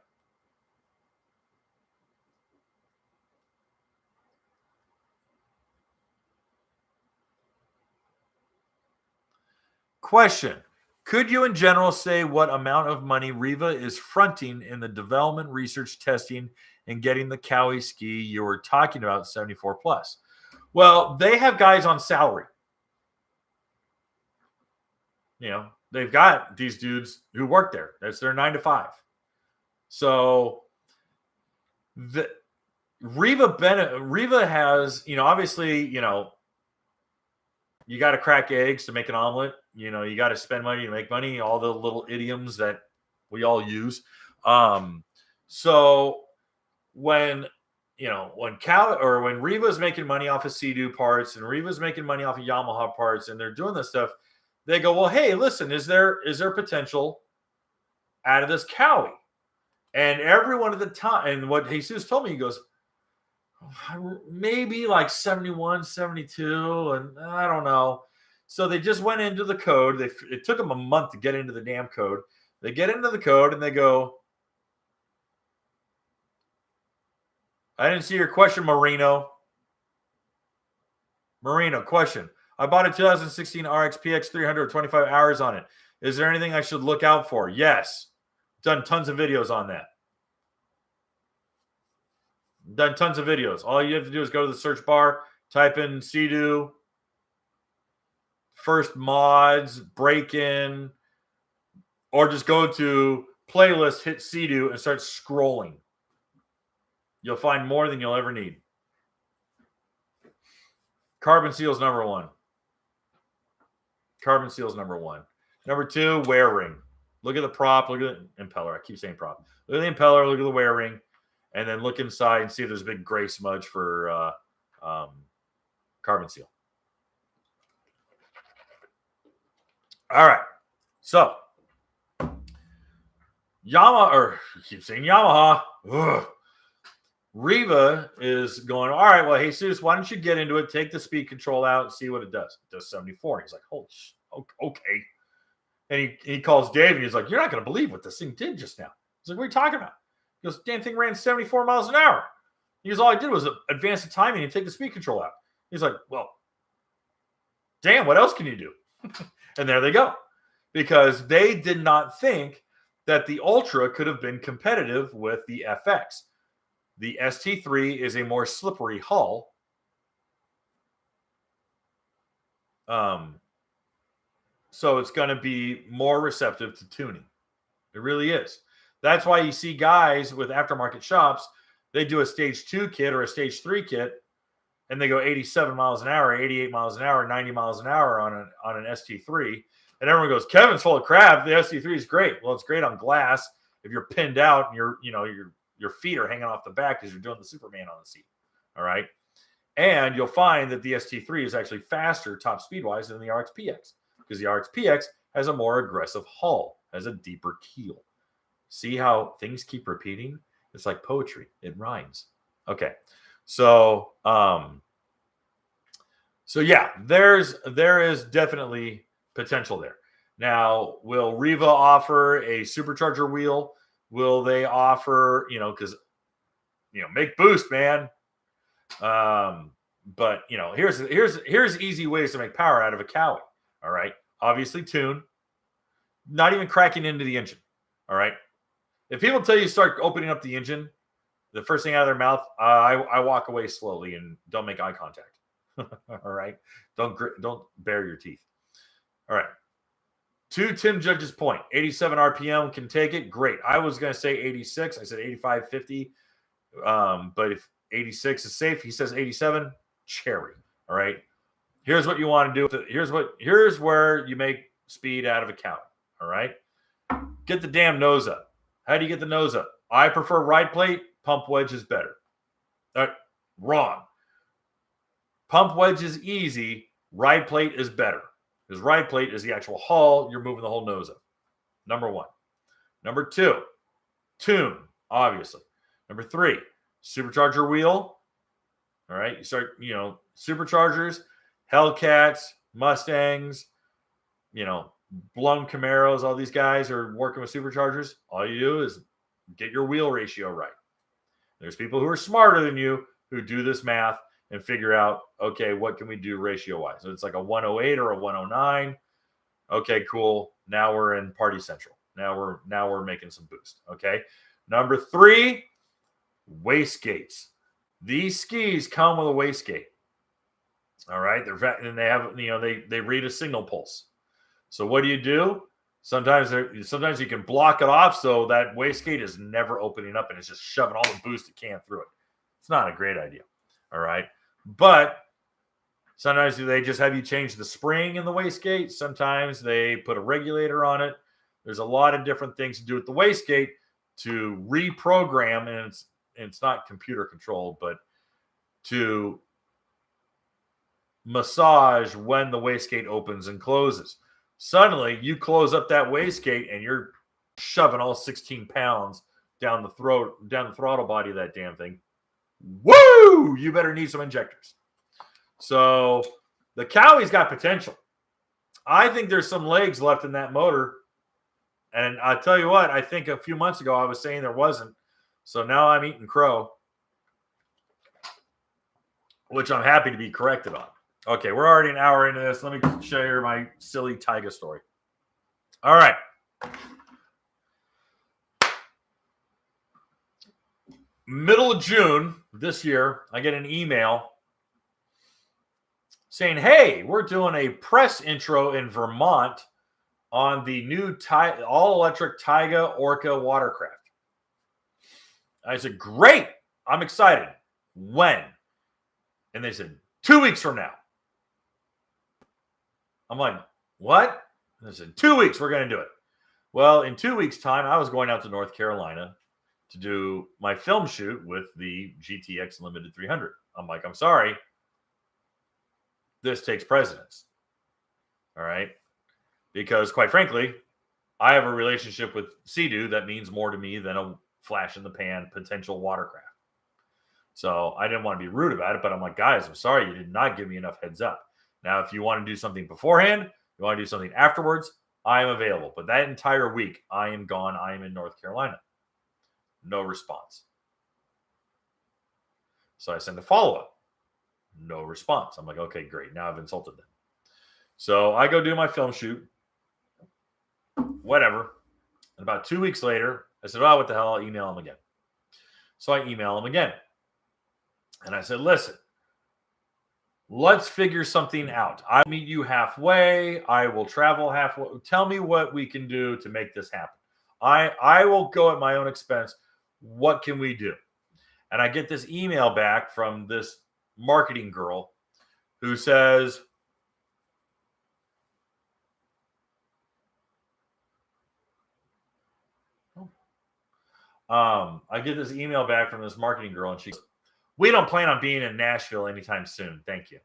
Question. Could you in general say what amount of money RIVA is fronting in the development, research, testing, and getting the Cowie ski you were talking about, 74 plus? Well, they have guys on salary. You know, they've got these dudes who work there. That's their 9 to 5. So the RIVA has, obviously, you got to crack eggs to make an omelet. You got to spend money to make money. All the little idioms that we all use. So when RIVA is making money off of Sea-Doo parts, and RIVA is making money off of Yamaha parts, and they're doing this stuff, they go, well, hey, listen, is there potential out of this Cowie? And everyone at the time, and what Jesus told me, he goes, maybe like 71, 72, and I don't know. So they just went into the code. It took them a month to get into the damn code. They get into the code and they go, I didn't see your question, Marino. Question. I bought a 2016 RX PX 300 25 hours on it. Is there anything I should look out for? Yes. Done tons of videos on that. Done tons of videos. All you have to do is go to the search bar, type in Sea-Doo, first mods, break-in, or just go to playlist, hit Sea-Doo, and start scrolling. You'll find more than you'll ever need. Carbon seals number 1. Carbon seals number 1. Number 2, wear ring. Look at the prop. Look at the impeller. I keep saying prop. Look at the impeller. Look at the wear ring. And then look inside and see if there's a big gray smudge for carbon seal. All right. So, Yamaha. Ugh. RIVA is going, all right, well, Jesus, why don't you get into it, take the speed control out, and see what it does. It does 74. And he's like, holy shit, okay. And he calls Dave, and he's like, you're not going to believe what this thing did just now. He's like, what are you talking about? He goes, damn thing ran 74 miles an hour. He goes, all I did was advance the timing and take the speed control out. He's like, well, damn, what else can you do? And there they go. Because they did not think that the Ultra could have been competitive with the FX. The ST3 is a more slippery hull. So it's going to be more receptive to tuning. It really is. That's why you see guys with aftermarket shops, they do a stage 2 kit or a stage 3 kit, and they go 87 miles an hour, 88 miles an hour, 90 miles an hour on an ST3. And everyone goes, Kevin's full of crap. The ST3 is great. Well, it's great on glass if you're pinned out and your feet are hanging off the back because you're doing the Superman on the seat. All right. And you'll find that the ST3 is actually faster top speed wise than the RX PX, because the RX PX has a more aggressive hull, has a deeper keel. See how things keep repeating? It's like poetry. It rhymes. Okay. So, yeah, there is definitely potential there. Now, will RIVA offer a supercharger wheel? Will they offer, because, make boost, man. But here's easy ways to make power out of a Cowie. All right. Obviously tune, not even cracking into the engine. All right. If people tell you start opening up the engine, the first thing out of their mouth, I walk away slowly and don't make eye contact. All right. Don't bare your teeth. All right. To Tim Judge's point, 87 RPM can take it. Great. I was going to say 86. I said 85, 50. But if 86 is safe, he says 87. Cherry. All right. Here's what you want to do. Here's where you make speed out of a Cowie. All right. Get the damn nose up. How do you get the nose up? I prefer ride plate. Pump wedge is better. Wrong. Pump wedge is easy. Ride plate is better. Because ride plate is the actual hull. You're moving the whole nose up. Number one. Number two, tune, obviously. Number three, supercharger wheel. All right. You start, superchargers, Hellcats, Mustangs, blown Camaros. All these guys are working with superchargers. All you do is get your wheel ratio right. There's people who are smarter than you who do this math and figure out, okay, what can we do ratio-wise? So it's like a 108 or a 109. Okay, cool. Now we're in Party Central. Now we're making some boost. Okay. Number three, wastegates. These skis come with a wastegate. All right. And they have, they read a signal pulse. So what do? Sometimes you can block it off so that wastegate is never opening up and it's just shoving all the boost it can through it. It's not a great idea. All right. But sometimes they just have you change the spring in the wastegate. Sometimes they put a regulator on it. There's a lot of different things to do with the wastegate to reprogram, and it's not computer controlled, but to massage when the wastegate opens and closes. Suddenly, you close up that wastegate and you're shoving all 16 pounds down the throttle body of that damn thing. Woo! You better need some injectors. So the Cowie's got potential. I think there's some legs left in that motor. And I'll tell you what, I think a few months ago I was saying there wasn't. So now I'm eating crow, which I'm happy to be corrected on. Okay, we're already an hour into this. Let me show you my silly Taiga story. All right. Middle of June this year, I get an email saying, hey, we're doing a press intro in Vermont on the new all-electric Taiga Orca watercraft. I said, great. I'm excited. When? And they said, 2 weeks from now. I'm like, what? And they said, 2 weeks, we're going to do it. Well, in 2 weeks' time, I was going out to North Carolina to do my film shoot with the GTX Limited 300. I'm like, I'm sorry. This takes precedence. All right. Because quite frankly, I have a relationship with Sea-Doo that means more to me than a flash in the pan potential watercraft. So I didn't want to be rude about it, but I'm like, guys, I'm sorry. You did not give me enough heads up. Now, if you want to do something beforehand, you want to do something afterwards, I am available. But that entire week, I am gone. I am in North Carolina. No response. So I send a follow-up. No response. I'm like, okay, great. Now I've insulted them. So I go do my film shoot. Whatever. And about 2 weeks later, I said, oh, what the hell? I'll email him again. So I email him again. And I said, listen, let's figure something out. I'll meet you halfway. I will travel halfway. Tell me what we can do to make this happen. I will go at my own expense. What can we do? And I get this email back from this marketing girl who says, I get this email back from this marketing girl, and she goes, we don't plan on being in Nashville anytime soon. Thank you.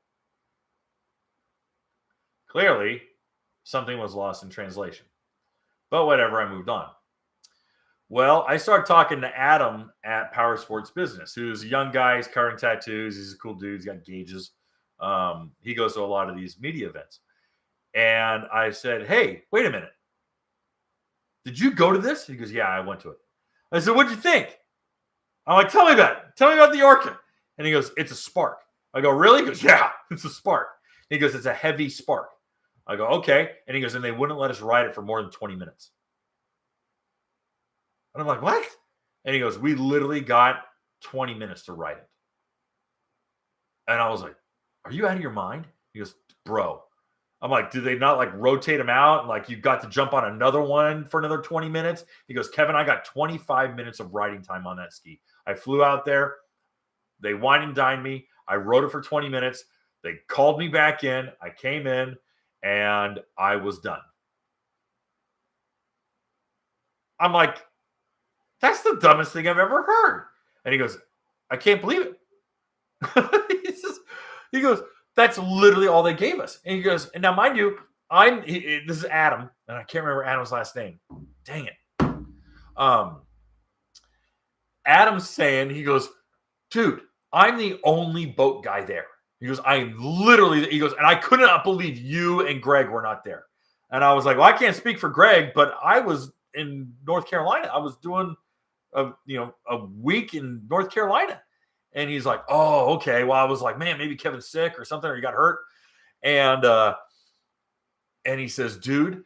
Clearly, something was lost in translation. But whatever, I moved on. Well, I started talking to Adam at Power Sports Business, who's a young guy. He's covering tattoos. He's a cool dude. He's got gauges. He goes to a lot of these media events. And I said, hey, wait a minute. Did you go to this? He goes, yeah, I went to it. I said, what'd you think? I'm like, tell me about it. Tell me about the Orca. And he goes, it's a Spark. I go, really? He goes, yeah, it's a Spark. He goes, it's a heavy Spark. I go, okay. And he goes, and they wouldn't let us ride it for more than 20 minutes. And I'm like, what? And he goes, we literally got 20 minutes to ride it. And I was like, are you out of your mind? He goes, bro. I'm like, do they not like rotate them out? And like, you've got to jump on another one for another 20 minutes. He goes, Kevin, I got 25 minutes of riding time on that ski. I flew out there. They wine and dined me. I rode it for 20 minutes. They called me back in. I came in and I was done. I'm like, that's the dumbest thing I've ever heard. And he goes, I can't believe it. He goes, that's literally all they gave us. And he goes, and now mind you, this is Adam, and I can't remember Adam's last name. Dang it. Adam's saying, he goes, dude, I'm the only boat guy there. He goes, he goes, and I could not believe you and Greg were not there. And I was like, well, I can't speak for Greg, but I was in North Carolina. I was doing a week in North Carolina. And he's like, oh, okay. Well, I was like, man, maybe Kevin's sick or something, or he got hurt. And he says, dude,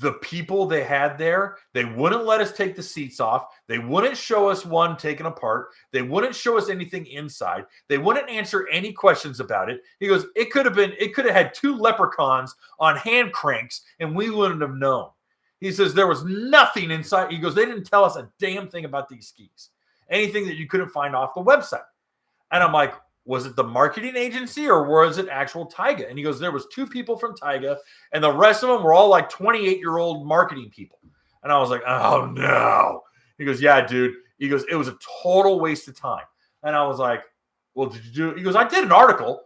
the people they had there, they wouldn't let us take the seats off. They wouldn't show us one taken apart. They wouldn't show us anything inside. They wouldn't answer any questions about it. He goes, it could have had 2 leprechauns on hand cranks and we wouldn't have known. He says, there was nothing inside. He goes, they didn't tell us a damn thing about these skis. Anything that you couldn't find off the website. And I'm like, was it the marketing agency or was it actual Taiga? And he goes, there was 2 people from Taiga and the rest of them were all like 28-year-old marketing people. And I was like, oh no. He goes, yeah, dude. He goes, it was a total waste of time. And I was like, well, did you do it? He goes, I did an article.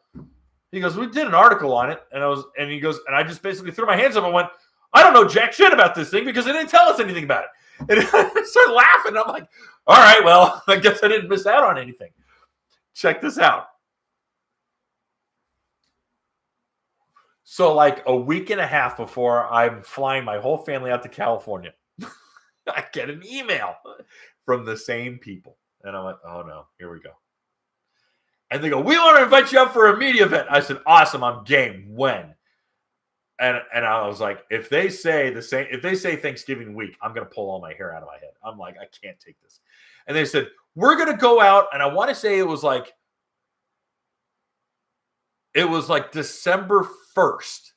He goes, we did an article on it. And he goes, and I just basically threw my hands up and went, I don't know jack shit about this thing because they didn't tell us anything about it. And I started laughing. I'm like, all right, well, I guess I didn't miss out on anything. Check this out. So like a week and a half before I'm flying my whole family out to California, I get an email from the same people. And I'm like, oh no, here we go. And they go, we want to invite you up for a media event. I said, awesome, I'm game. When? And I was like, if they say Thanksgiving week, I'm going to pull all my hair out of my head. I'm like, I can't take this. And they said, we're going to go out. And I want to say it was like December 1st.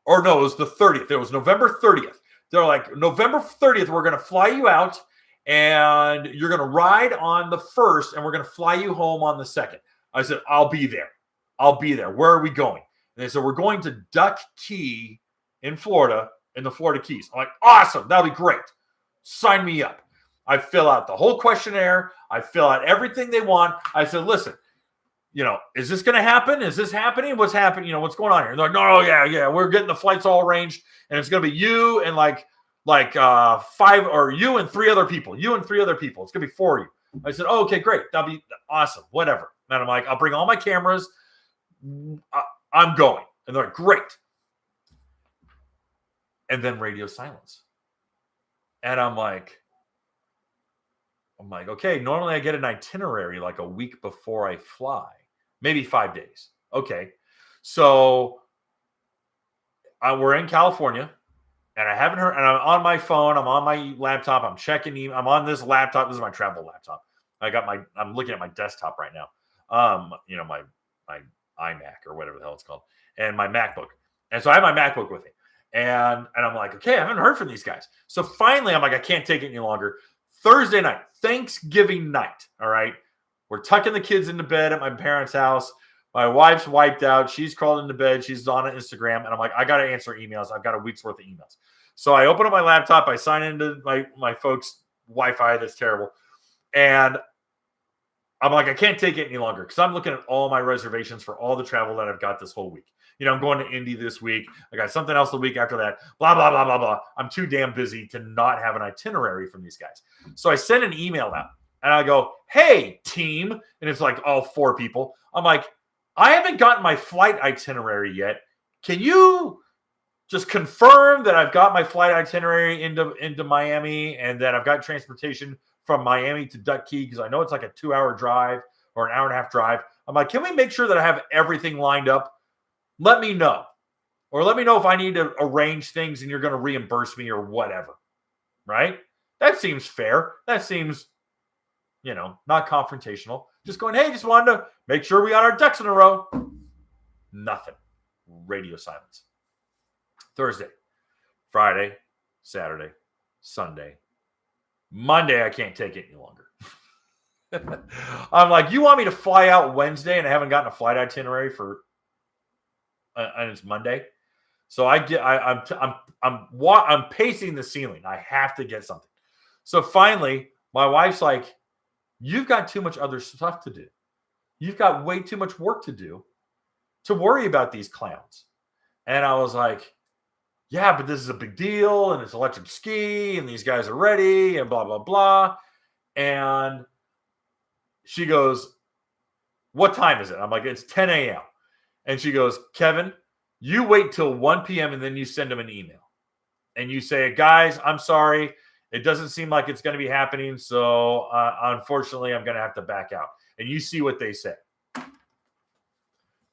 Or no, it was the 30th. It was November 30th. They're like, November 30th, we're going to fly you out. And you're going to ride on the 1st. And we're going to fly you home on the 2nd. I said, I'll be there. Where are we going? And they said, we're going to Duck Key in Florida, in the Florida Keys. I'm like, awesome. That'll be great. Sign me up. I fill out the whole questionnaire. I fill out everything they want. I said, listen, is this going to happen? Is this happening? What's happening? What's going on here? And they're like, no, yeah. We're getting the flights all arranged. And it's going to be you and like 5 or you and 3 other people. It's going to be 4 of you. I said, oh, okay, great. That'll be awesome. Whatever. And I'm like, I'll bring all my cameras. I'm going. And they're like, great. And then radio silence. And I'm like, okay, normally I get an itinerary like a week before I fly, maybe 5 days. Okay. So we're in California and I haven't heard, and I'm on my phone. I'm on my laptop. I'm checking email. I'm on this laptop. This is my travel laptop. I'm looking at my desktop right now. My iMac or whatever the hell it's called, and my MacBook. And so I have my MacBook with me. And I'm like, okay, I haven't heard from these guys. So finally, I'm like, I can't take it any longer. Thursday night, Thanksgiving night, all right? We're tucking the kids into bed at my parents' house. My wife's wiped out. She's crawled into bed. She's on Instagram. And I'm like, I got to answer emails. I've got a week's worth of emails. So I open up my laptop. I sign into my folks' Wi-Fi. That's terrible. And I'm like, I can't take it any longer because I'm looking at all my reservations for all the travel that I've got this whole week. You know, I'm going to Indy this week. I got something else the week after that. Blah, blah, blah, blah, blah. I'm too damn busy to not have an itinerary from these guys. So I send an email out and I go, hey, team. And it's like all 4 people. I'm like, I haven't gotten my flight itinerary yet. Can you just confirm that I've got my flight itinerary into Miami and that I've got transportation from Miami to Duck Key? Because I know it's like a 2-hour drive or an 1.5-hour drive. I'm like, can we make sure that I have everything lined up? Let me know. Or let me know if I need to arrange things and you're going to reimburse me or whatever. Right? That seems fair. That seems, not confrontational. Just going, hey, just wanted to make sure we got our ducks in a row. Nothing. Radio silence. Thursday, Friday, Saturday, Sunday, Monday, I can't take it any longer. I'm like, you want me to fly out Wednesday and I haven't gotten a flight itinerary for and it's Monday. So I'm pacing the ceiling. I have to get something. So finally, my wife's like, you've got too much other stuff to do. You've got way too much work to do to worry about these clowns. And I was like, yeah, but this is a big deal and it's electric ski and these guys are ready and blah, blah, blah. And she goes, what time is it? I'm like, it's 10 a.m. And she goes, Kevin, you wait till 1 p.m. and then you send them an email. And you say, guys, I'm sorry. It doesn't seem like it's going to be happening. So unfortunately, I'm going to have to back out. And you see what they say.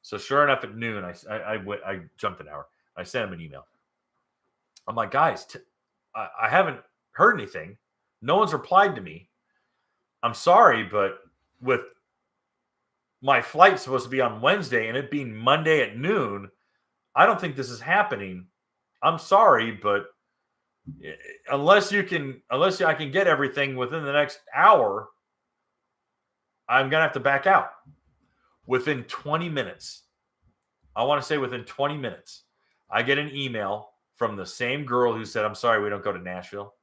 So sure enough, at noon, I jumped an hour. I sent them an email. I'm like, guys, I haven't heard anything. No one's replied to me. I'm sorry, but with my flight supposed to be on Wednesday and it being Monday at noon, I don't think this is happening. I'm sorry, but unless I can get everything within the next hour, I'm going to have to back out. Within 20 minutes, I want to say within 20 minutes, I get an email from the same girl who said, I'm sorry, we don't go to Nashville.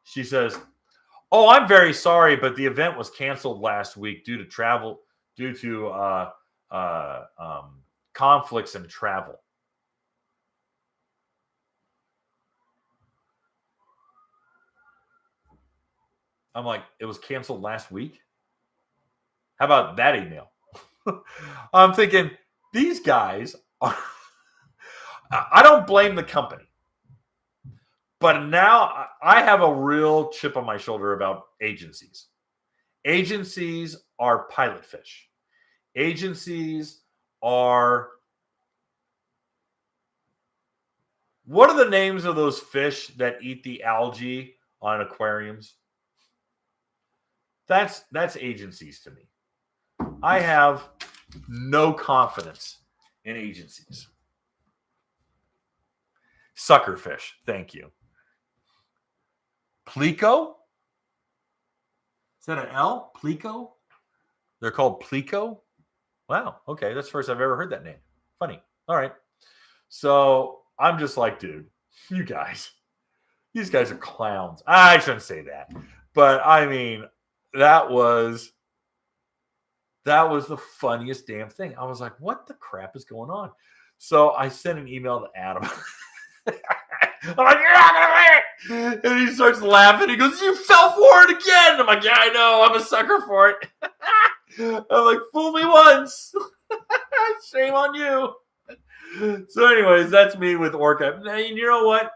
She says, oh, I'm very sorry, but the event was canceled last week due to conflicts in travel. I'm like, it was canceled last week? How about that email? I'm thinking, these guys are... I don't blame the company. But now I have a real chip on my shoulder about agencies. Agencies are pilot fish. Agencies are... What are the names of those fish that eat the algae on aquariums? That's agencies to me. I have no confidence in agencies. Suckerfish. Thank you. Plico? Is that an L? Plico? They're called Plico? Wow. Okay. That's the first I've ever heard that name. Funny. All right. So I'm just like, dude, these guys are clowns. I shouldn't say that. But I mean, that was the funniest damn thing. I was like, what the crap is going on? So I sent an email to Adam. I'm like, you're not going to win it. And he starts laughing. He goes, you fell for it again. I'm like, yeah, I know. I'm a sucker for it. I'm like, fool me once. Shame on you. So anyways, that's me with Orca. And you know what?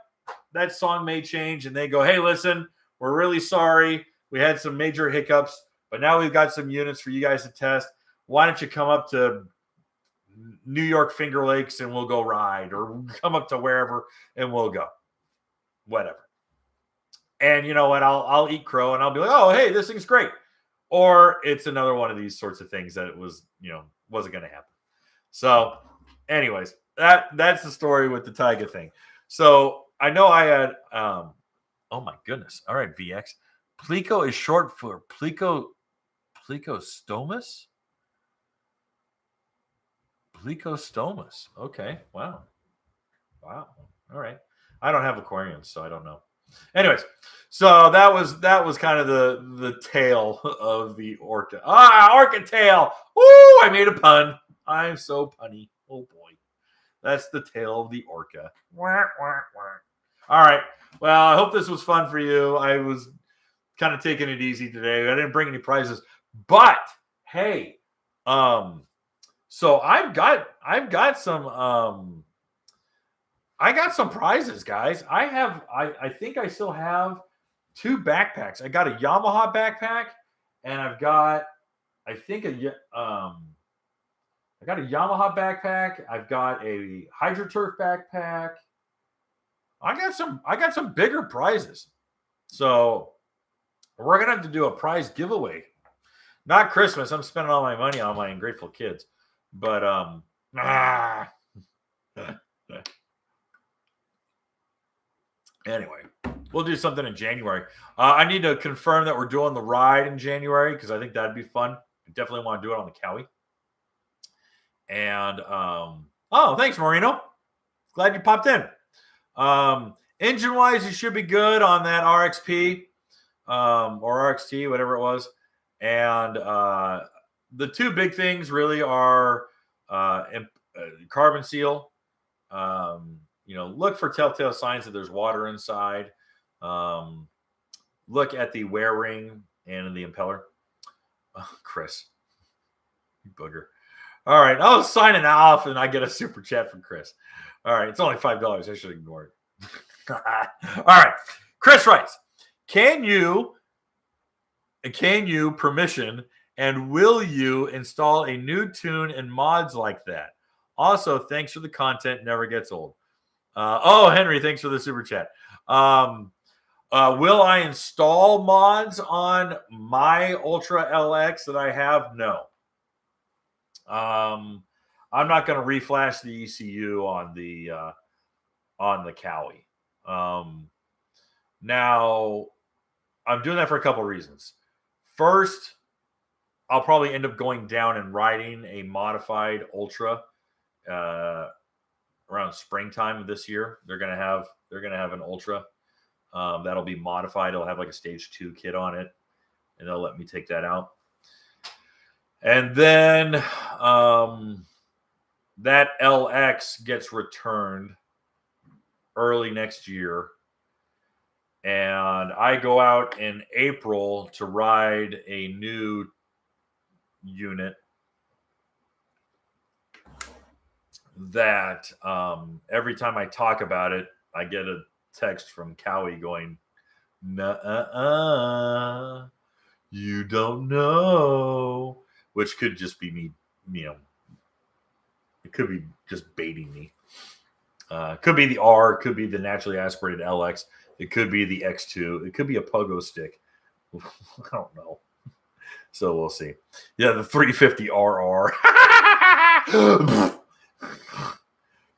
That song may change. And they go, hey, listen, we're really sorry. We had some major hiccups. But now we've got some units for you guys to test. Why don't you come up to New York Finger Lakes and we'll go ride, or come up to wherever and we'll go. Whatever. And you know what? I'll eat crow and I'll be like, oh, hey, this thing's great. Or it's another one of these sorts of things that it was, wasn't going to happen. So anyways, that's the story with the Taiga thing. So I know I had, oh my goodness. All right, VX. Plico is short for Plicostomus? Plicostomus. Okay. Wow. All right. I don't have aquariums, so I don't know. Anyways, so that was kind of the tale of the Orca. Orca tail. Woo! I made a pun. I'm so punny. Oh boy, that's the tale of the Orca. All right. Well, I hope this was fun for you. I was kind of taking it easy today. I didn't bring any prizes, but hey, so I've got some I got some prizes, guys. I think I still have 2 backpacks. I got a Yamaha backpack, and I've got I think I got a Yamaha backpack. I've got a HydroTurf backpack. I got some bigger prizes. So we're gonna have to do a prize giveaway. Not Christmas. I'm spending all my money on my ungrateful kids. But anyway, we'll do something in January. I need to confirm that we're doing the ride in January because I think that'd be fun. I definitely want to do it on the Cowie. And oh, thanks, Marino. Glad you popped in. Engine wise, you should be good on that RXP or RXT, whatever it was. And the 2 big things really are carbon seal. Look for telltale signs that there's water inside. Look at the wear ring and the impeller. Oh, Chris, you booger. All right, I was signing off, and I get a super chat from Chris. All right, it's only $5. I should ignore it. All right, Chris writes, Can you permission and will you install a new tune and mods like that? Also, thanks for the content. Never gets old. Henry, thanks for the super chat. Will I install mods on my Ultra LX that I have? No. I'm not going to reflash the ECU on the Cowie. Now, I'm doing that for a couple of reasons. First, I'll probably end up going down and riding a modified Ultra around springtime of this year. They're gonna have an Ultra that'll be modified. It'll have like a stage 2 kit on it, and they'll let me take that out. And then that LX gets returned early next year. And I go out in April to ride a new unit that every time I talk about it, I get a text from Cowie going, "Nuh-uh, you don't know," which could just be me, it could be just baiting me. Could be the R, could be the naturally aspirated LX, it could be the X2, it could be a pogo stick. I don't know. So we'll see. Yeah, the 350 RR.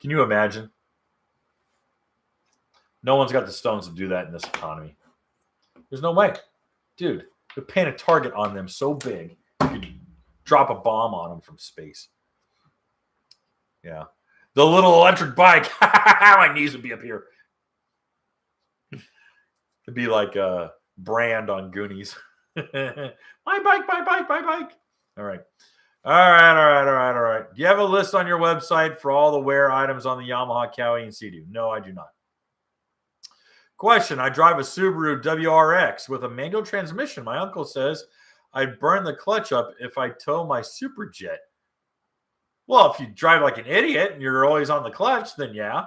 Can you imagine? No one's got the stones to do that in this economy. There's no way. Dude, they're paying a target on them so big, you could drop a bomb on them from space. Yeah. The little electric bike. My knees would be up here. It'd be like a brand on Goonies. My bike. All right. All right. Do you have a list on your website for all the wear items on the Yamaha Cowie and Sea-Doo? No, I do not. Question. I drive a Subaru WRX with a manual transmission. My uncle says I'd burn the clutch up if I tow my Superjet. Well, if you drive like an idiot and you're always on the clutch, then yeah.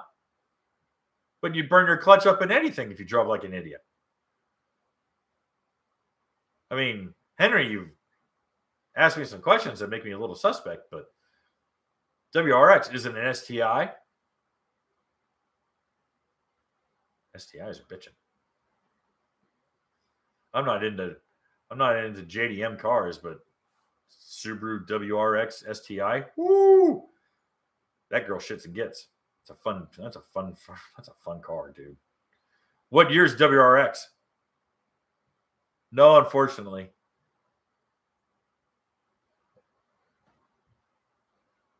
But you'd burn your clutch up in anything if you drove like an idiot. I mean, Henry, you've asked me some questions that make me a little suspect, but WRX isn't an STI. STIs are bitching. I'm not into JDM cars, but Subaru WRX STI. Woo! That girl shits and gets. That's a fun car, dude. What year's WRX? No, unfortunately.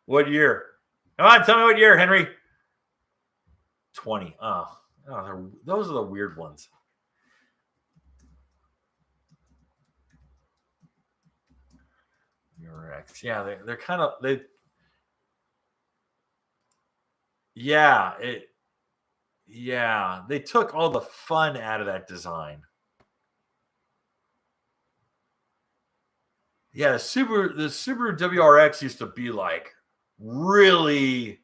What year? Come on, tell me what year, Henry. 20. Oh, Oh, those are the weird ones. Yeah, they're kind of they took all the fun out of that design. Yeah, the Subaru WRX used to be like really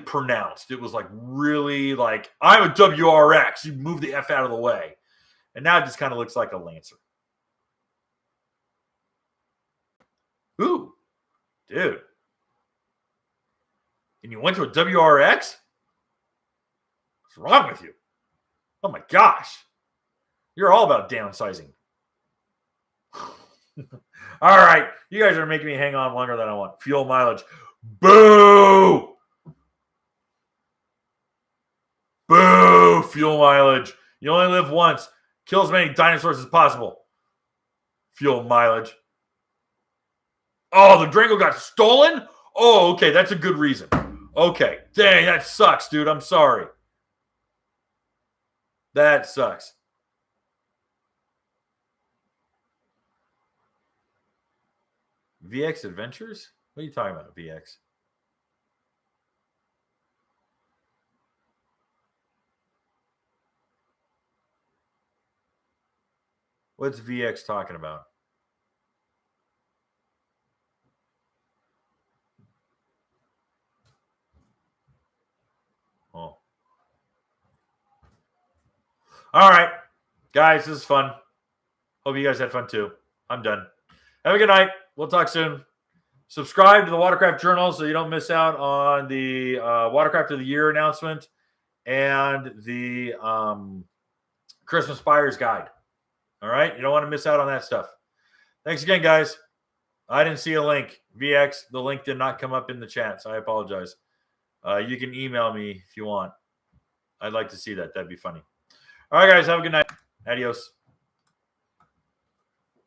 pronounced. It was like really like, I'm a WRX. You move the F out of the way. And now it just kind of looks like a Lancer. Ooh, dude. And you went to a WRX? What's wrong with you? Oh my gosh. You're all about downsizing. All right. You guys are making me hang on longer than I want. Fuel mileage. Boo! Boo! Fuel mileage. You only live once. Kill as many dinosaurs as possible. Fuel mileage. Oh, the Durango got stolen? Oh, okay. That's a good reason. Okay. Dang, that sucks, dude. I'm sorry. That sucks. VX Adventures? What are you talking about, VX? What's VX talking about? Oh. All right. Guys, this is fun. Hope you guys had fun too. I'm done. Have a good night. We'll talk soon. Subscribe to the Watercraft Journal so you don't miss out on the Watercraft of the Year announcement and the Christmas Buyer's Guide. All right? You don't want to miss out on that stuff. Thanks again, guys. I didn't see a link. VX, the link did not come up in the chat, so I apologize. You can email me if you want. I'd like to see that. That'd be funny. All right, guys. Have a good night. Adios.